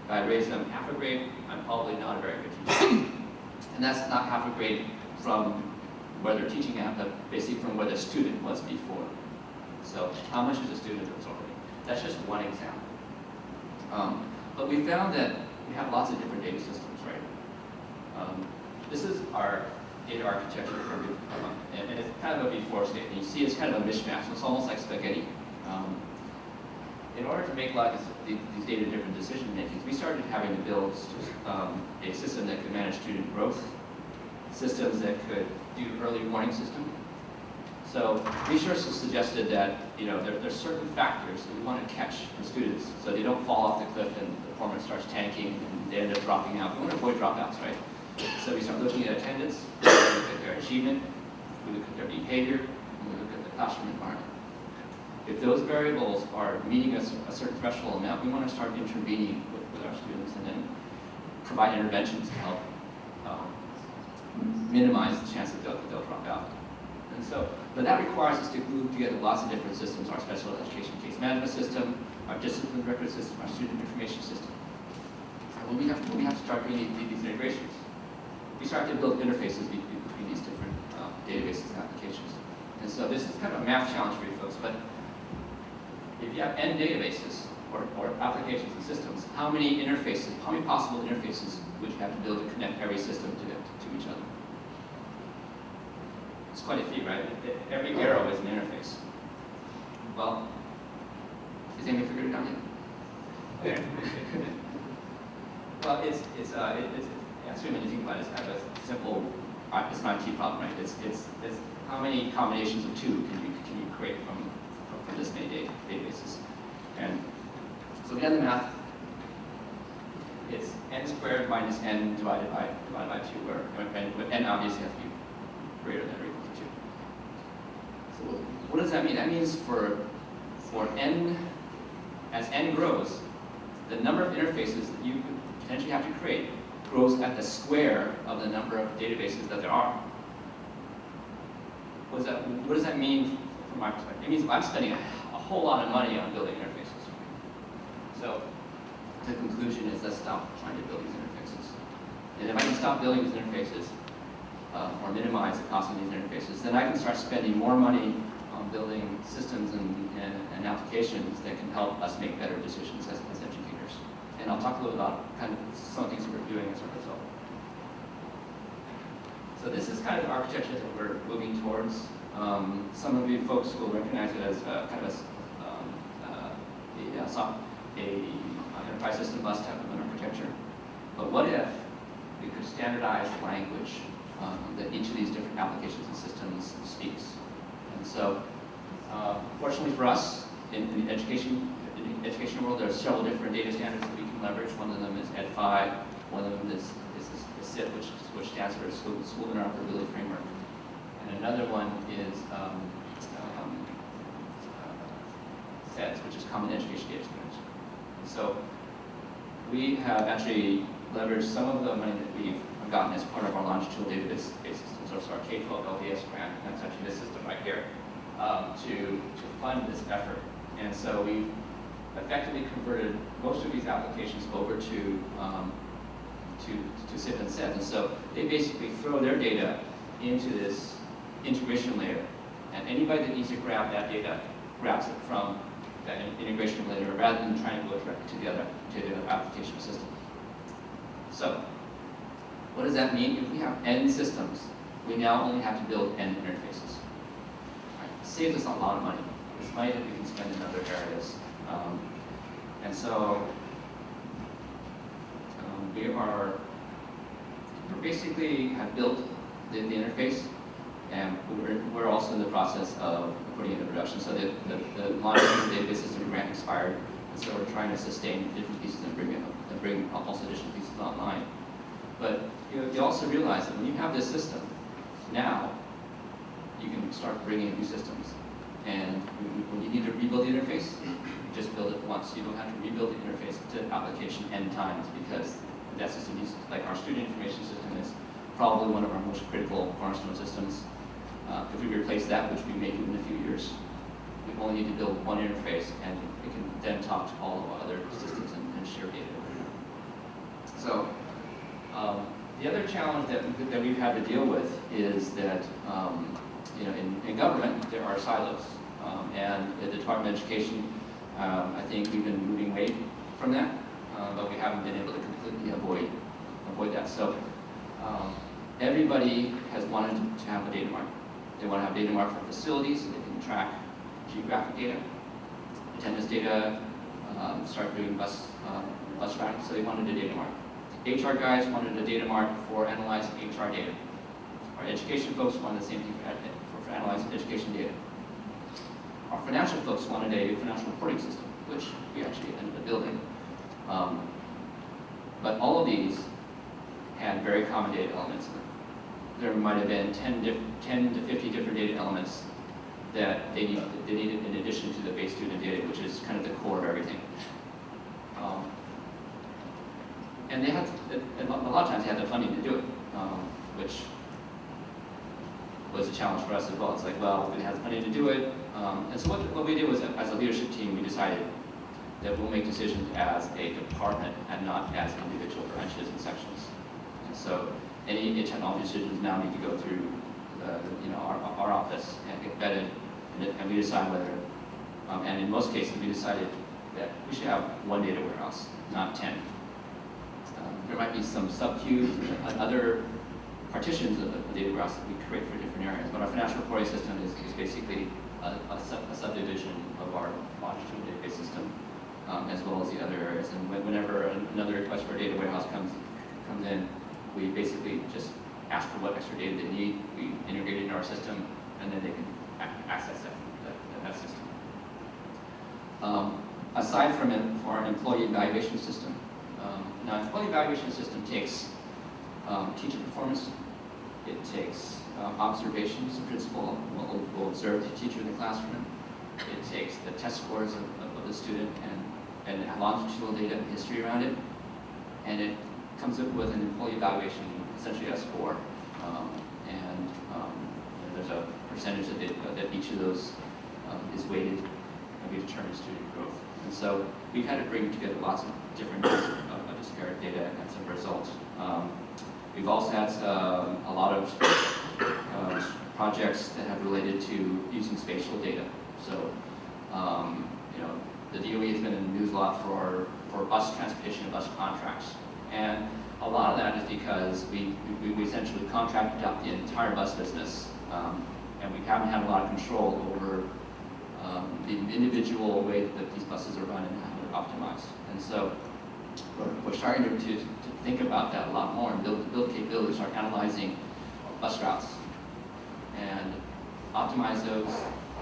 If I raise them half a grade, I'm probably not a very good teacher. And that's not half a grade from where they're teaching at, but basically from where the student was before. So how much is a student absorbing? That's just one example. But we found that we have lots of different data systems, right? This is our data architecture, and it's kind of a before state. And you see it's kind of a mishmash. It's almost like spaghetti. In order to make a lot of these data-driven decision makings, we started having to build a system that could manage student growth, systems that could do early warning system. So researchers suggested that there's certain factors that we want to catch in students so they don't fall off the cliff and the performance starts tanking and they end up dropping out. We want to avoid dropouts, right? So we start looking at attendance, we look at their achievement, we look at their behavior, and we look at the classroom environment. If those variables are meeting a certain threshold amount, we want to start intervening with our students and then provide interventions to help minimize the chance that they'll drop out. And so, but that requires us to glue together lots of different systems, our special education case management system, our discipline record system, our student information system. And when we have to start doing these integrations, we start to build interfaces between these different databases and applications. And so this is kind of a math challenge for you folks, but if you have n databases, or applications and systems, how many interfaces, how many possible interfaces would you have to build to connect every system to each other? It's quite a feat, right? Every arrow is an interface. Well, has anybody figured it out yet? Well, it's actually, when you think about it, it's kind of a simple, it's an IT problem, right? It's how many combinations of two can you create from this many databases? And so we have the math. It's n squared minus n divided by 2, where n obviously has to be greater than or equal to 2. So what does that mean? That means for n, as n grows, the number of interfaces that you could potentially have to create grows at the square of the number of databases that there are. What does that mean from my perspective? It means I'm spending a whole lot of money on building interfaces. So the conclusion is, let's stop trying to build these interfaces. And if I can stop building these interfaces, or minimize the cost of these interfaces, then I can start spending more money on building systems and applications that can help us make better decisions as educators. And I'll talk a little about kind of some of the things that we're doing as a result. So this is kind of the architecture that we're moving towards. Some of you folks will recognize it as kind of an enterprise system bus type of an architecture. But what if we could standardize the language that each of these different applications and systems speaks? And so, fortunately for us, in the education world, there are several different data standards that we can leverage. One of them is Ed5. One of them is SIP, which stands for School Interoperability Framework. And another one is CEDS, which is Common Education Data Standards. So we have actually leveraged some of the money that we've gotten as part of our longitudinal database systems, so our K-12 LDS grant, and that's actually this system right here, to fund this effort. And so we've effectively converted most of these applications over to SIP and SEDS. And so they basically throw their data into this integration layer, and anybody that needs to grab that data grabs it from that integration layer rather than trying to go directly to the other application system. So what does that mean? If we have n systems, we now only have to build n interfaces. Right? It saves us a lot of money. It's money that we can spend in other areas. And so we basically have built the interface, and we're also in the process of putting it into production. So the longitudinal database system grant expired, and so we're trying to sustain different pieces and bring also additional pieces online. But you also realize that when you have this system, now you can start bringing in new systems. And when you need to rebuild the interface, you just build it once. You don't have to rebuild the interface to application n times, because that system needs, like our student information system is probably one of our most critical cornerstone systems. If we replace that, which we may do in a few years, we only need to build one interface, and it can then talk to all of our other systems and share data. So the other challenge that we've had to deal with is that in government there are silos, and at the Department of Education, I think we've been moving away from that, but we haven't been able to completely avoid that. So everybody has wanted to have a data mart. They want to have a data mart for facilities so they can track geographic data, attendance data, start doing bus tracking, so they wanted a data mart. HR guys wanted a data mart for analyzing HR data. Our education folks wanted the same thing for analyzing education data. Our financial folks wanted a financial reporting system, which we actually ended up building. But all of these had very common data elements in them. There might have been 10 to 50 different data elements that they needed in addition to the base student data, which is kind of the core of everything. And they had, a lot of times, they had the funding to do it, which was a challenge for us as well. It's like, well, we had the funding to do it. And so what we did was, as a leadership team, we decided that we'll make decisions as a department and not as individual branches and sections. And so any technology decisions now need to go through our office and get vetted, and we decide whether, and in most cases we decided that we should have one data warehouse, not 10. There might be some sub-queues and other partitions of the data warehouse that we create for different areas, but our financial reporting system is basically a subdivision of our longitudinal database system, as well as the other areas. And whenever another request for a data warehouse comes in, we basically just ask for what extra data they need, we integrate it in our system, and then they can access that system. Aside from it, for an employee evaluation system, now an employee evaluation system takes teacher performance, it takes observations. The principal will observe the teacher in the classroom. It takes the test scores of the student and longitudinal data and history around it, and it comes up with an employee evaluation, essentially a score, and there's a percentage that each of those is weighted, and we determine student growth. And so we've had to bring together lots of different types of disparate data and some results. We've also had a lot of projects that have related to using spatial data. So, the DOE has been in the news a lot for bus transportation and bus contracts. And a lot of that is because we essentially contracted out the entire bus business, and we haven't had a lot of control over the individual way that these buses are run and how they're optimized. And so we're starting to think about that a lot more and build capabilities, start analyzing bus routes and optimize those,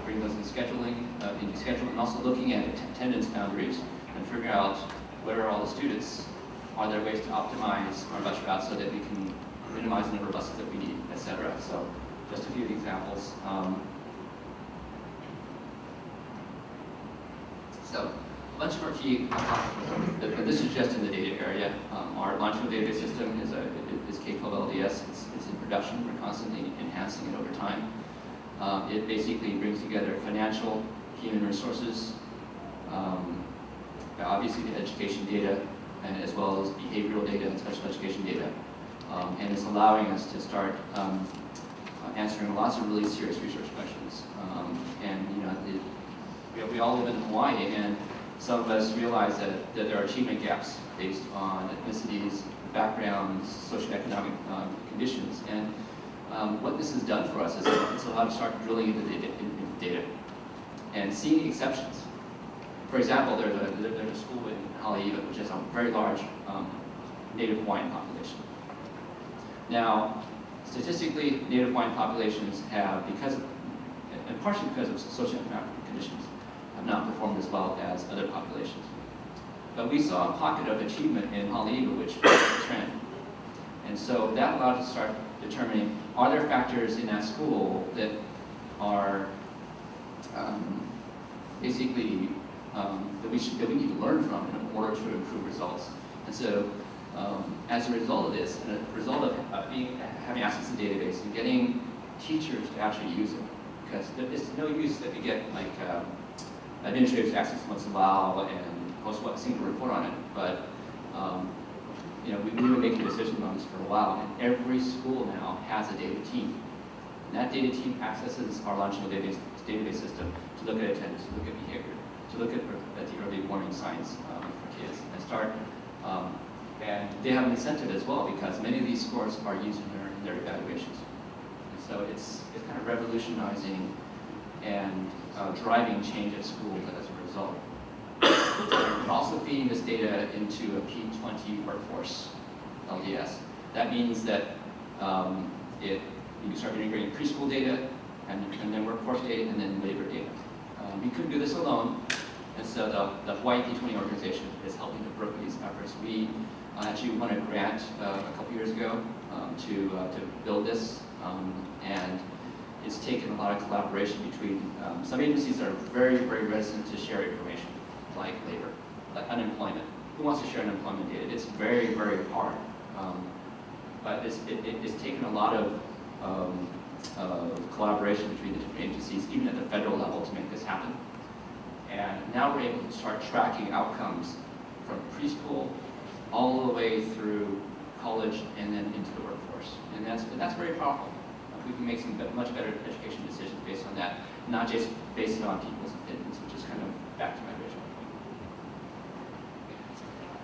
bring those into scheduling, and also looking at attendance boundaries and figure out where are all the students. Are there ways to optimize our bus routes so that we can minimize the number of buses that we need, et cetera? So just a few examples. So a bunch of our key accomplishments, and this is just in the data area. Our longitudinal database system is K12LDS. It's in production. We're constantly enhancing it over time. It basically brings together financial, human resources, obviously the education data, and as well as behavioral data and special education data. And it's allowing us to start answering lots of really serious research questions. We all live in Hawaii, and some of us realize that there are achievement gaps based on ethnicities, backgrounds, socioeconomic conditions. And what this has done for us is it's allowed to start drilling into data and seeing exceptions. For example, there's a school in Hawaii which has a very large Native Hawaiian population. Now, statistically, Native Hawaiian populations have, and partially because of socioeconomic conditions, have not performed as well as other populations. But we saw a pocket of achievement in Hawaii which was a trend. And so that allowed us to start determining, are there factors in that school that are basically that we need to learn from in order to improve results. And so as a result of this, and a result of having access to the database and getting teachers to actually use it, because it's no use that we get like administrators access once in a while and post a single report on it, but we've been making decisions on this for a while, and every school now has a data team. And that data team accesses our longitudinal database system to look at attendance, to look at behavior, to look at the early warning signs for kids, and start. And they have an incentive as well because many of these scores are used in their evaluations. And so it's kind of revolutionizing and driving change at schools as a result. We're also feeding this data into a P20 workforce LDS. That means that you start integrating preschool data, and then workforce data, and then labor data. We couldn't do this alone, and so the Hawaii P20 organization is helping to broker these efforts. We actually won a grant a couple years ago to build this, and it's taken a lot of collaboration between some agencies that are very, very reticent to share information, like labor, like unemployment. Who wants to share unemployment data? It's very, very hard. But it's taken a lot of collaboration between the different agencies, even at the federal level, to make this happen. And now we're able to start tracking outcomes from preschool all the way through college and then into the workforce. And that's very powerful. We can make some much better education decisions based on that, not just based on people's opinions, which is kind of back to my original point.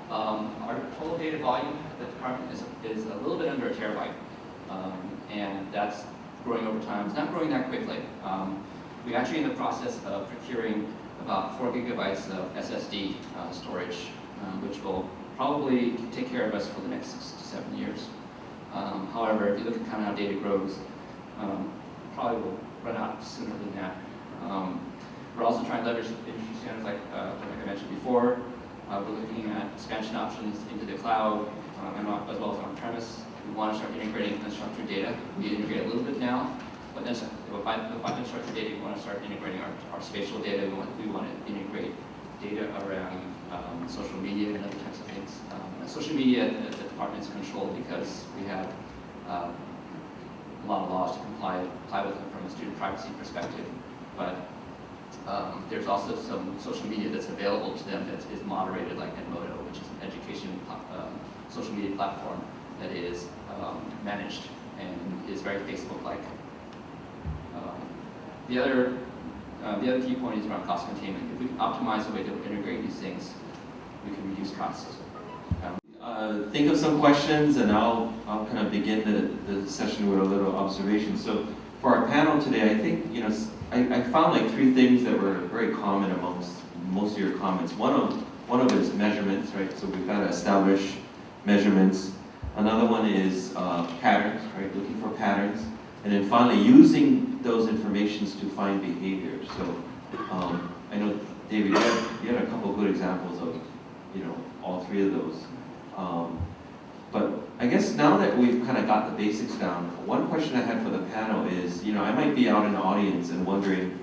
Our total data volume at the department is a little bit under a terabyte, and that's growing over time. It's not growing that quickly. We're actually in the process of procuring about 4 gigabytes of SSD storage, which will probably take care of us for the next 6 to 7 years. However, if you look at kind of how data grows, probably will run out sooner than that. We're also trying to leverage industry standards like I mentioned before. We're looking at expansion options into the cloud and as well as on-premise. We want to start integrating unstructured data. We integrate a little bit now, but then by unstructured data, we want to start integrating our spatial data. We want to integrate data around social media and other types of things. Social media, the department's controlled because we have a lot of laws to comply with them from a student privacy perspective. But there's also some social media that's available to them that is moderated, like Edmodo, which is an education social media platform that is managed and is very Facebook-like. The other key point is around cost containment. If we optimize the way to integrate these things, we can reduce costs. Think of some questions, and I'll kind of begin the session with a little observation. So for our panel today, I think I found like 3 things that were very common amongst most of your comments. One of it is measurements, right? So we've got to establish measurements. Another one is patterns, right? Looking for patterns, and then finally using those informations to find behavior. So I know David, you had a couple of good examples of all 3 of those. But I guess now that we've kind of got the basics down, one question I had for the panel is, I might be out in the audience and wondering,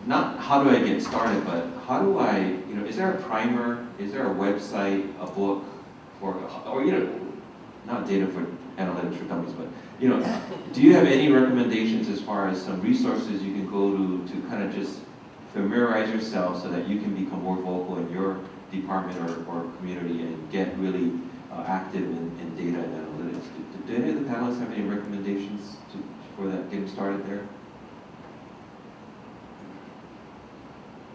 not how do I get started, but how do I, is there a primer, is there a website, a book, or not data for analytics for dummies, but, do you have any recommendations as far as some resources you can go to kind of just familiarize yourself so that you can become more vocal in your department or community and get really active in data and analytics? Do any of the panelists have any recommendations for that, getting started there?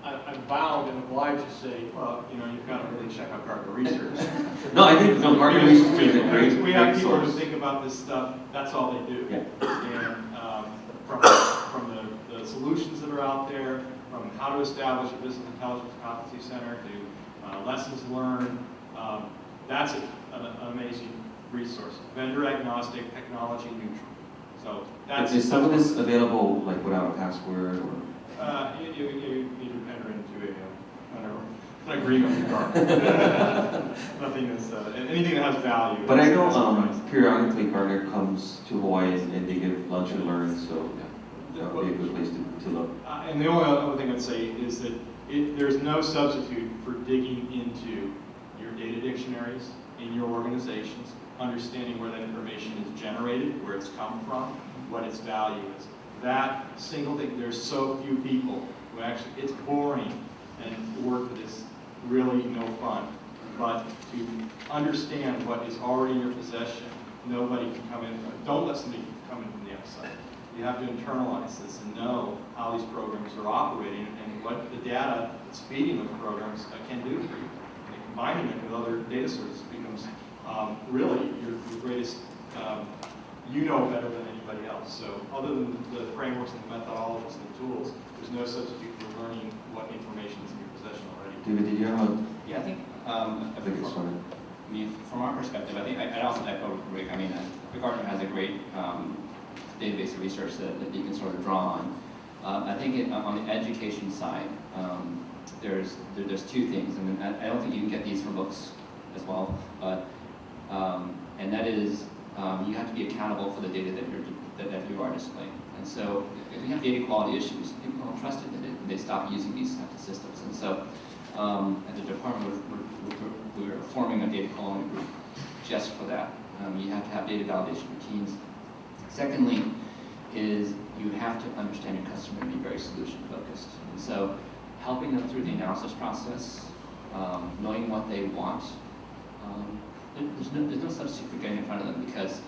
I'm bound and obliged to say, well, you've got to really check out Gartner research. No, I think Gartner research is a great We have people source. who think about this stuff, that's all they do. Yeah. And from the solutions that are out there, from how to establish a business intelligence competency center to lessons learned, that's an amazing resource. Vendor agnostic, technology neutral. So that's Is some of this available like without a password or? You need to enter into an agreement with Gartner. Nothing is anything that has value. But I know periodically Gartner comes to Hawaii and they give lunch and learn, so that would be a good place to look. And the only other thing I'd say is that there's no substitute for digging into your data dictionaries in your organizations, understanding where that information is generated, where it's come from, what its value is. That single thing, there's so few people who actually, it's boring and work that is really no fun. But to understand what is already in your possession, nobody can come in, don't let somebody come in from the outside. You have to internalize this and know how these programs are operating and what the data that's feeding those programs can do for you. And combining it with other data sources becomes really your greatest, you know better than anybody else. So other than the frameworks and the methodologies and the tools, there's no substitute for learning what information is in your possession already. David, did you have a? Yeah, I think from our perspective, I also echo Rick. Gartner has a great database of research that you can sort of draw on. I think on the education side, there's 2 things. I don't think you can get these from books as well, but and that is you have to be accountable for the data that you are displaying. And so if we have data quality issues, people don't trust it, and they stop using these types of systems. And so at the department, we're forming a data quality group just for that. You have to have data validation routines. Secondly, is you have to understand your customer and be very solution focused. And so helping them through the analysis process, knowing what they want, there's no substitute for getting in front of them because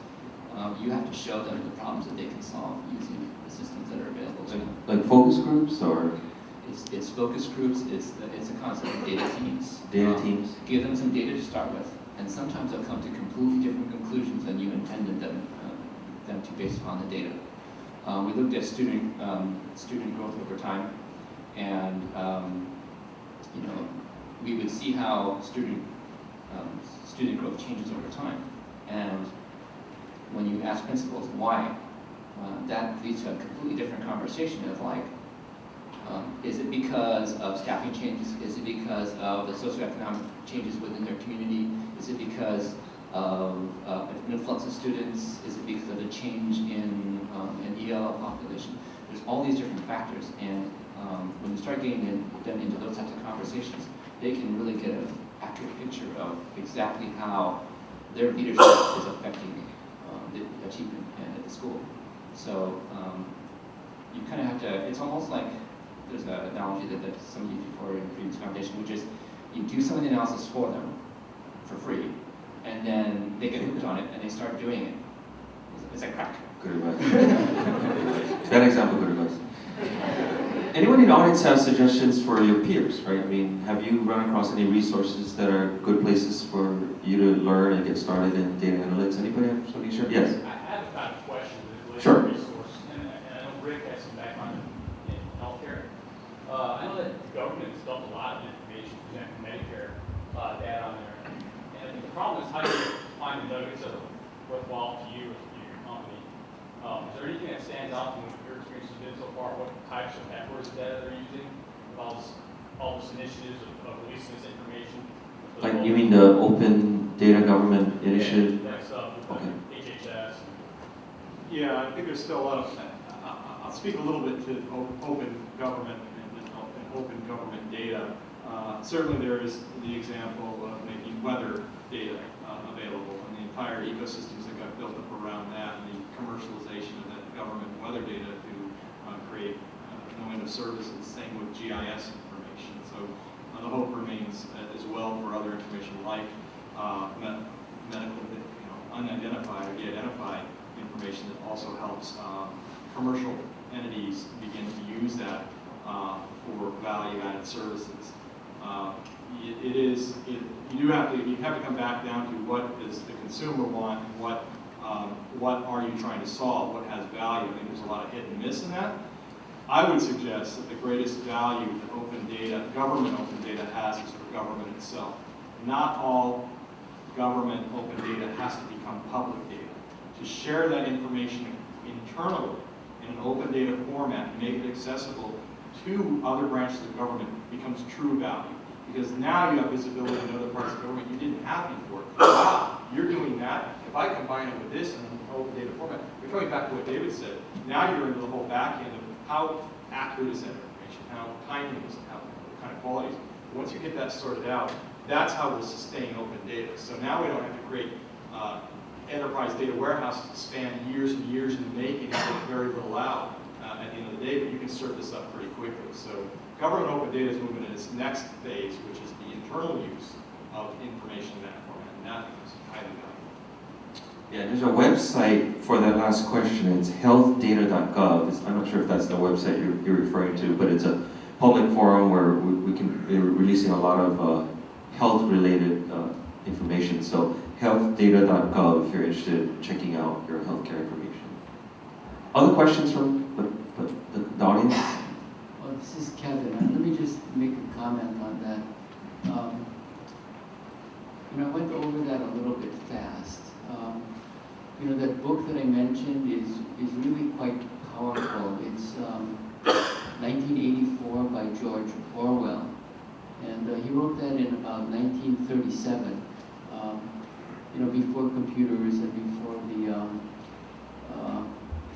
you have to show them the problems that they can solve using the systems that are available to them. Like focus groups or? it's focus groups, it's a concept of data teams. Data teams. Give them some data to start with, and sometimes they'll come to completely different conclusions than you intended them to based upon the data. We looked at student growth over time, and we would see how student growth changes over time. And when you ask principals why, that leads to a completely different conversation of like, is it because of staffing changes? Is it because of the socioeconomic changes within their community? Is it because of an influx of students? Is it because of a change in EL population? There's all these different factors, and when you start getting them into those types of conversations, they can really get an accurate picture of exactly how their leadership is affecting the achievement at the school. So you kind of have to, it's almost like, there's an analogy that some of you before in previous conversation, which is you do some of the analysis for them for free, and then they get hooked on it and they start doing it. It's like crack. Good advice. That example, good advice. Anyone in the audience have suggestions for your peers, right? I mean, have you run across any resources that are good places for you to learn and get started in data analytics? Anybody have something to share? Yes. I have a question related Sure. to resource, and I know Rick has some background in healthcare. I know that the government has dumped a lot of information, for example, Medicare data on there. And I think the problem is how do you find the nuggets that are worthwhile to you or to your company? Is there anything that stands out from what your experience has been so far? What types of efforts data they're using? All this initiatives of releasing this information? Like you mean the Open Data Government Initiative? Yeah, that's Okay. HHS. Yeah, I think there's still a lot of, I'll speak a little bit to open government and open government data. Certainly there is the example of making weather data available and the entire ecosystems that got built up around that and the commercialization of that government weather data to create no end of services. Same with GIS information. So the hope remains as well for other information like medical, unidentified or de-identified information that also helps commercial entities begin to use that for value-added services. You have to come back down to what does the consumer want, and what are you trying to solve, what has value. I think there's a lot of hit and miss in that. I would suggest that the greatest value that open data, government open data has is for government itself. Not all government open data has to become public data. To share that information internally in an open data format and make it accessible to other branches of government becomes true value. Because now you have visibility in other parts of government you didn't have before. Wow, you're doing that. If I combine it with this in an open data format, we're coming back to what David said. Now you're into the whole back end of how accurate is that information, how timely is it, what kind of qualities. Once you get that sorted out, that's how we'll sustain open data. So now we don't have to create enterprise data warehouses that span years and years in the making and get very little out at the end of the day, but you can serve this up pretty quickly. So government open data is moving in its next phase, which is the internal use of information in that format, and that is highly valuable. Yeah, there's a website for that last question. It's healthdata.gov. I'm not sure if that's the website you're referring to, but it's a public forum where we're releasing a lot of health-related information. So healthdata.gov if you're interested in checking out your healthcare information. Other questions from the audience? Well, this is Kevin. Let me just make a comment on that. I went over that a little bit fast. That book that I mentioned is really quite powerful. It's 1984 by George Orwell. And he wrote that in about 1937, before computers and before the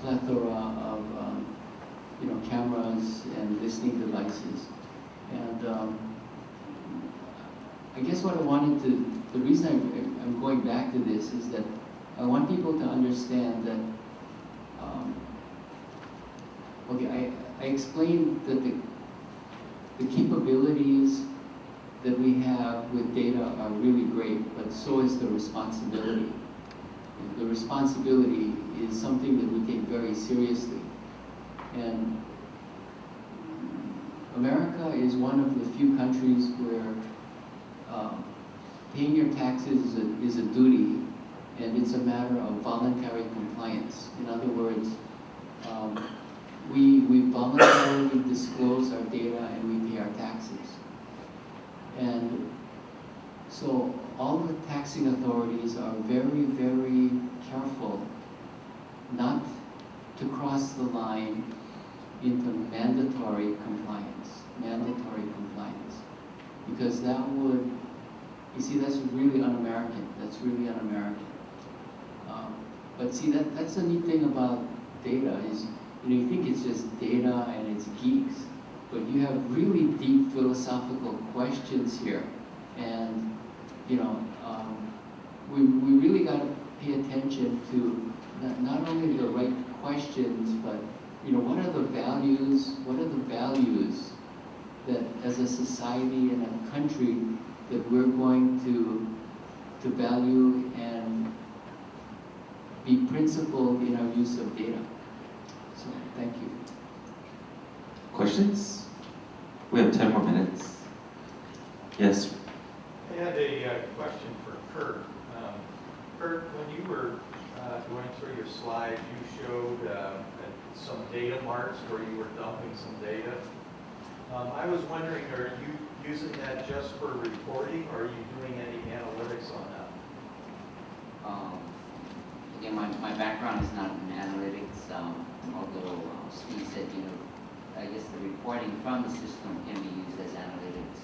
plethora of cameras and listening devices. And I guess what I wanted to, the reason I'm going back to this is that I want people to understand that, I explained that the capabilities that we have with data are really great, but so is the responsibility. The responsibility is something that we take very seriously. And America is one of the few countries where paying your taxes is a duty, and it's a matter of voluntary compliance. In other words, we voluntarily disclose our data and we pay our taxes. And so all the taxing authorities are very, very careful not to cross the line into mandatory compliance, because that would, you see, that's really un-American. That's really un-American. But see, that's the neat thing about data is, you think it's just data and it's geeks, but you have really deep philosophical questions here, and we really got to pay attention to not only the right questions, but what are the values? What are the values that, as a society and a country, that we're going to value and be principled in our use of data? So, thank you. Questions? We have 10 more minutes. Yes. I had a question for Kurt. Kurt, when you were going through your slides, you showed some data marts where you were dumping some data. I was wondering, are you using that just for reporting, or are you doing any analytics on that? Again, my background is not in analytics, although Steve said, I guess the reporting from the system can be used as analytics.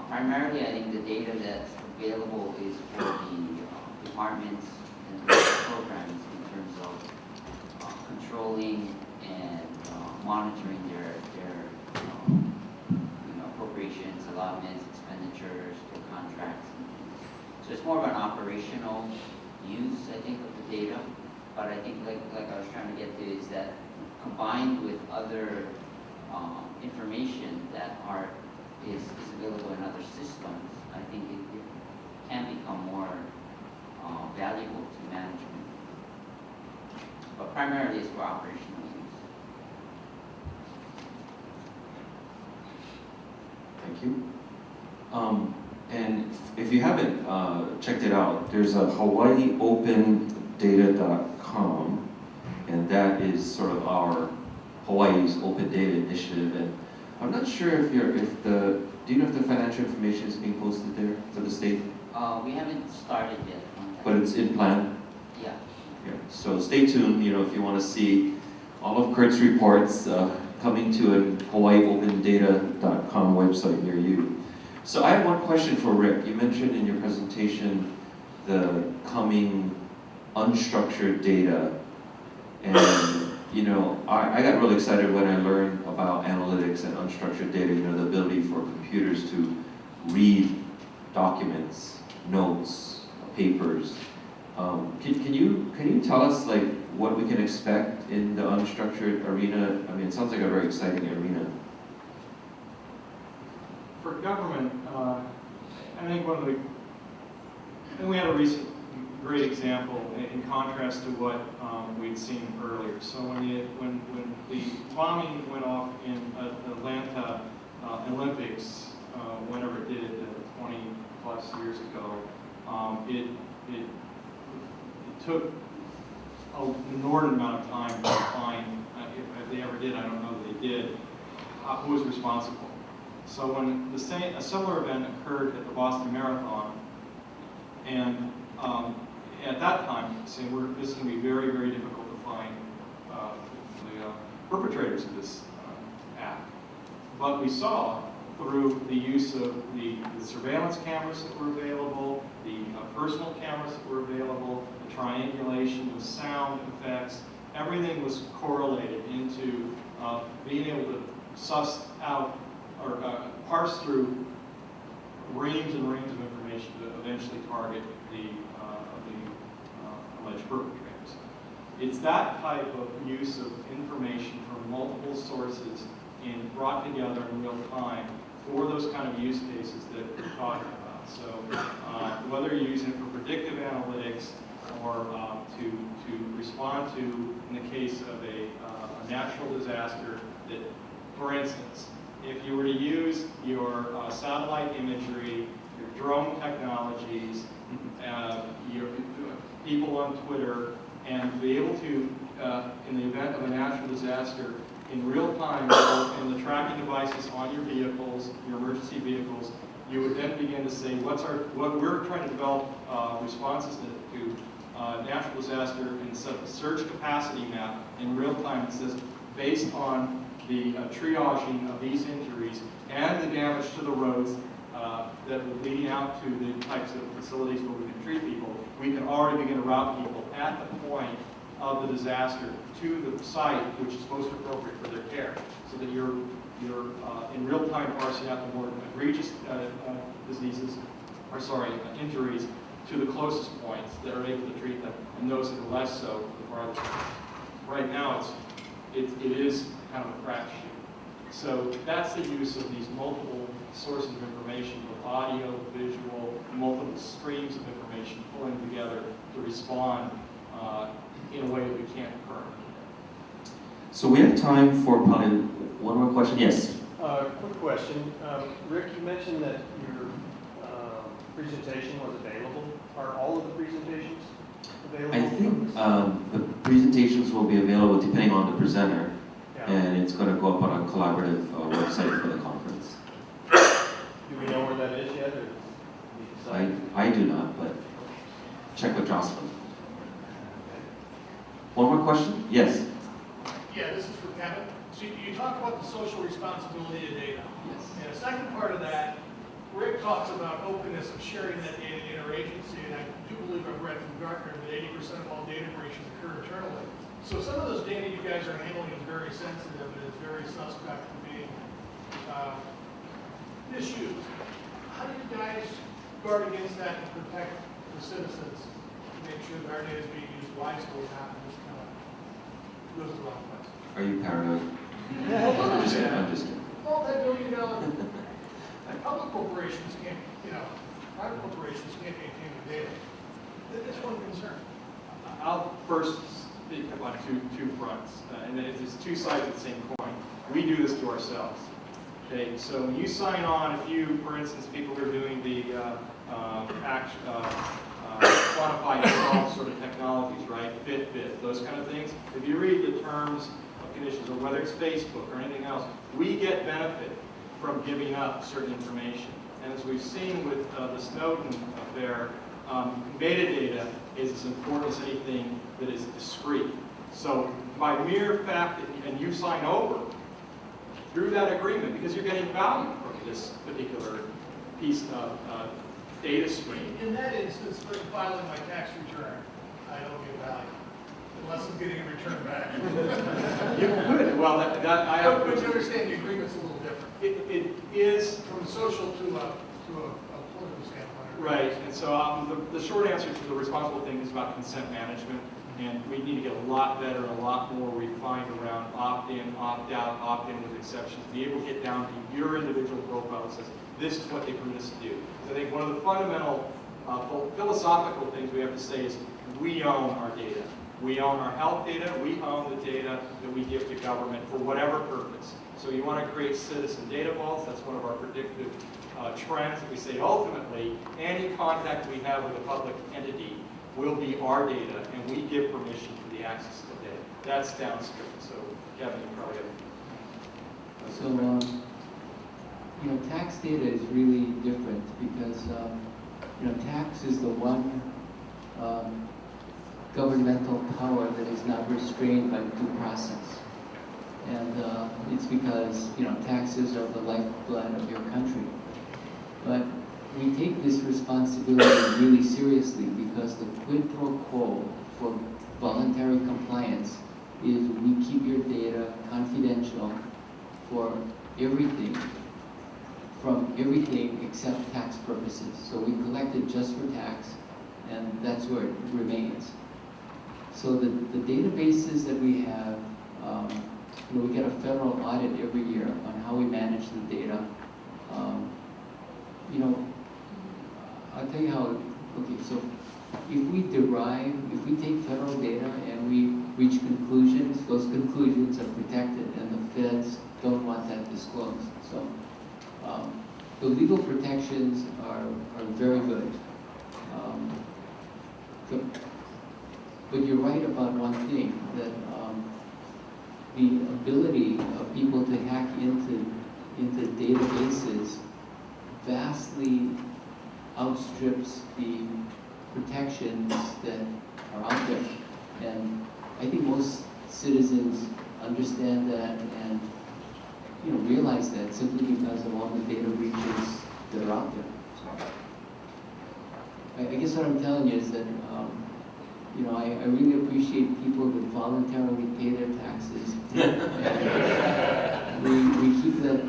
Primarily, I think the data that's available is for the departments and the programs in terms of controlling and monitoring their appropriations, allotments, expenditures, their contracts. So it's more of an operational use, I think, of the data. But I think, like I was trying to get to, is that combined with other information that is available in other systems, I think it can become more valuable to management. But primarily it's for operational use. Thank you. And if you haven't checked it out, there's a HawaiiOpenData.com, and that is sort of our Hawaii's Open Data Initiative. And I'm not sure do you know if the financial information is being posted there for the state? We haven't started yet on that. But it's in plan? Yeah. Yeah. So stay tuned, if you want to see all of Kurt's reports coming to a HawaiiOpenData.com website near you. So I have one question for Rick. You mentioned in your presentation the coming unstructured data, and I got really excited when I learned about analytics and unstructured data. The ability for computers to read documents, notes, papers. Can you tell us what we can expect in the unstructured arena? I mean, it sounds like a very exciting arena. For government, I think we had a recent great example in contrast to what we'd seen earlier. So when the bombing went off in Atlanta Olympics, whenever it did 20 plus years ago, it took an inordinate amount of time to find, if they ever did, I don't know that they did, who was responsible. So when a similar event occurred at the Boston Marathon, and at that time, saying this is going to be very, very difficult to find the perpetrators of this act. But we saw through the use of the surveillance cameras that were available, the personal cameras that were available, the triangulation, the sound effects, everything was correlated into being able to suss out or parse through reams and reams of information to eventually target the alleged perpetrators. It's that type of use of information from multiple sources and brought together in real time for those kind of use cases that we're talking about. So whether you're using it for predictive analytics or to respond to, in the case of a natural disaster, that, for instance, if you were to use your satellite imagery, your drone technologies, your people on Twitter, and be able to, in the event of a natural disaster, in real time, in the tracking devices on your vehicles, your emergency vehicles, you would then begin to say, what we're trying to develop responses to natural disaster and set up a surge capacity map in real time that says, based on the triaging of these injuries and the damage to the roads that are leading out to the types of facilities where we can treat people, we can already begin to route people at the point of the disaster to the site which is most appropriate for their care, so that you're in real time parsing out the more egregious injuries to the closest points that are able to treat them, and those that are less so, the farthest. Right now, it is kind of a crapshoot. So that's the use of these multiple sources of information, both audio, visual, multiple streams of information pulling together to respond in a way that we can't currently. So we have time for probably one more question. Yes. Quick question. Rick, you mentioned that your presentation was available. Are all of the presentations available? I think the presentations will be available depending on the presenter, and it's going to go up on a collaborative website for the conference. Do we know where that is yet? Or I do not, but check with Jocelyn. One more question? Yes. Yeah, this is for Kevin. So you talk about the social responsibility of data. Yes. And a second part of that, Rick talks about openness of sharing that data interagency, and I do believe I've read from Gartner that 80% of all data breaches occur internally. So some of those data you guys are handling is very sensitive and is very suspect of being misused. How do you guys guard against that and protect the citizens to make sure that our data is being used wisely and not just kind of goes the wrong place? Are you paranoid? I'm just kidding. I'm just kidding. Multi-billion-dollar public corporations can't, private corporations can't maintain the data. That's one concern. I'll first speak on two fronts, and then it's two sides of the same coin. We do this to ourselves. Okay, so when you sign on, if you, for instance, people who are doing the quantified health sort of technologies, right, Fitbit, those kind of things, if you read the terms of conditions, or whether it's Facebook or anything else, we get benefit from giving up certain information. And as we've seen with the Snowden affair, metadata is as important as anything that is discrete. So by mere fact that and you sign over through that agreement, because you're getting value from this particular piece of data stream. In that instance, for filing my tax return, I don't get value, unless I'm getting a return back. You could. Well, But you understand the agreement's a little different. It is From social to a political standpoint. right, and so the short answer to the responsible thing is about consent management, and we need to get a lot better and a lot more refined around opt-in, opt-out, opt-in with exceptions, be able to get down to your individual profile that says, this is what they permit us to do. I think one of the fundamental philosophical things we have to say is we own our data. We own our health data, we own the data that we give to government for whatever purpose. So you want to create citizen data vaults, that's one of our predictive trends. We say ultimately, any contact we have with a public entity will be our data, and we give permission for the access to the data. That's downstream. So Kevin, you probably have. So, tax data is really different because, tax is the one governmental power that is not restrained by due process. And it's because, taxes are the lifeblood of your country. But we take this responsibility really seriously because the quid pro quo for voluntary compliance is we keep your data confidential for everything, from everything except tax purposes. So we collect it just for tax, and that's where it remains. So the databases that we have, we get a federal audit every year on how we manage the data. I'll tell you how, so if we take federal data and we reach conclusions, those conclusions are protected, and the feds don't want want that disclosed. So the legal protections are very good. But you're right about one thing, that the ability of people to hack into databases vastly outstrips the protections that are out there. And I think most citizens understand that and realize that simply because of all the data breaches that are out there. So I guess what I'm telling you is that I really appreciate people that voluntarily pay their taxes. we keep that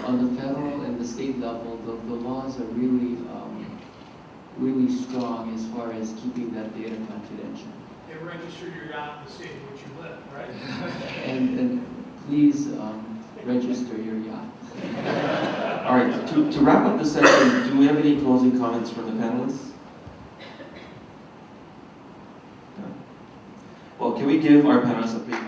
on the federal and the state level. The laws are really really strong as far as keeping that data confidential. You register your yacht in the state in which you live, right? And please register your yacht. All right, to wrap up the session, do we have any closing comments from the panelists? No? Well, can we give our panelists a big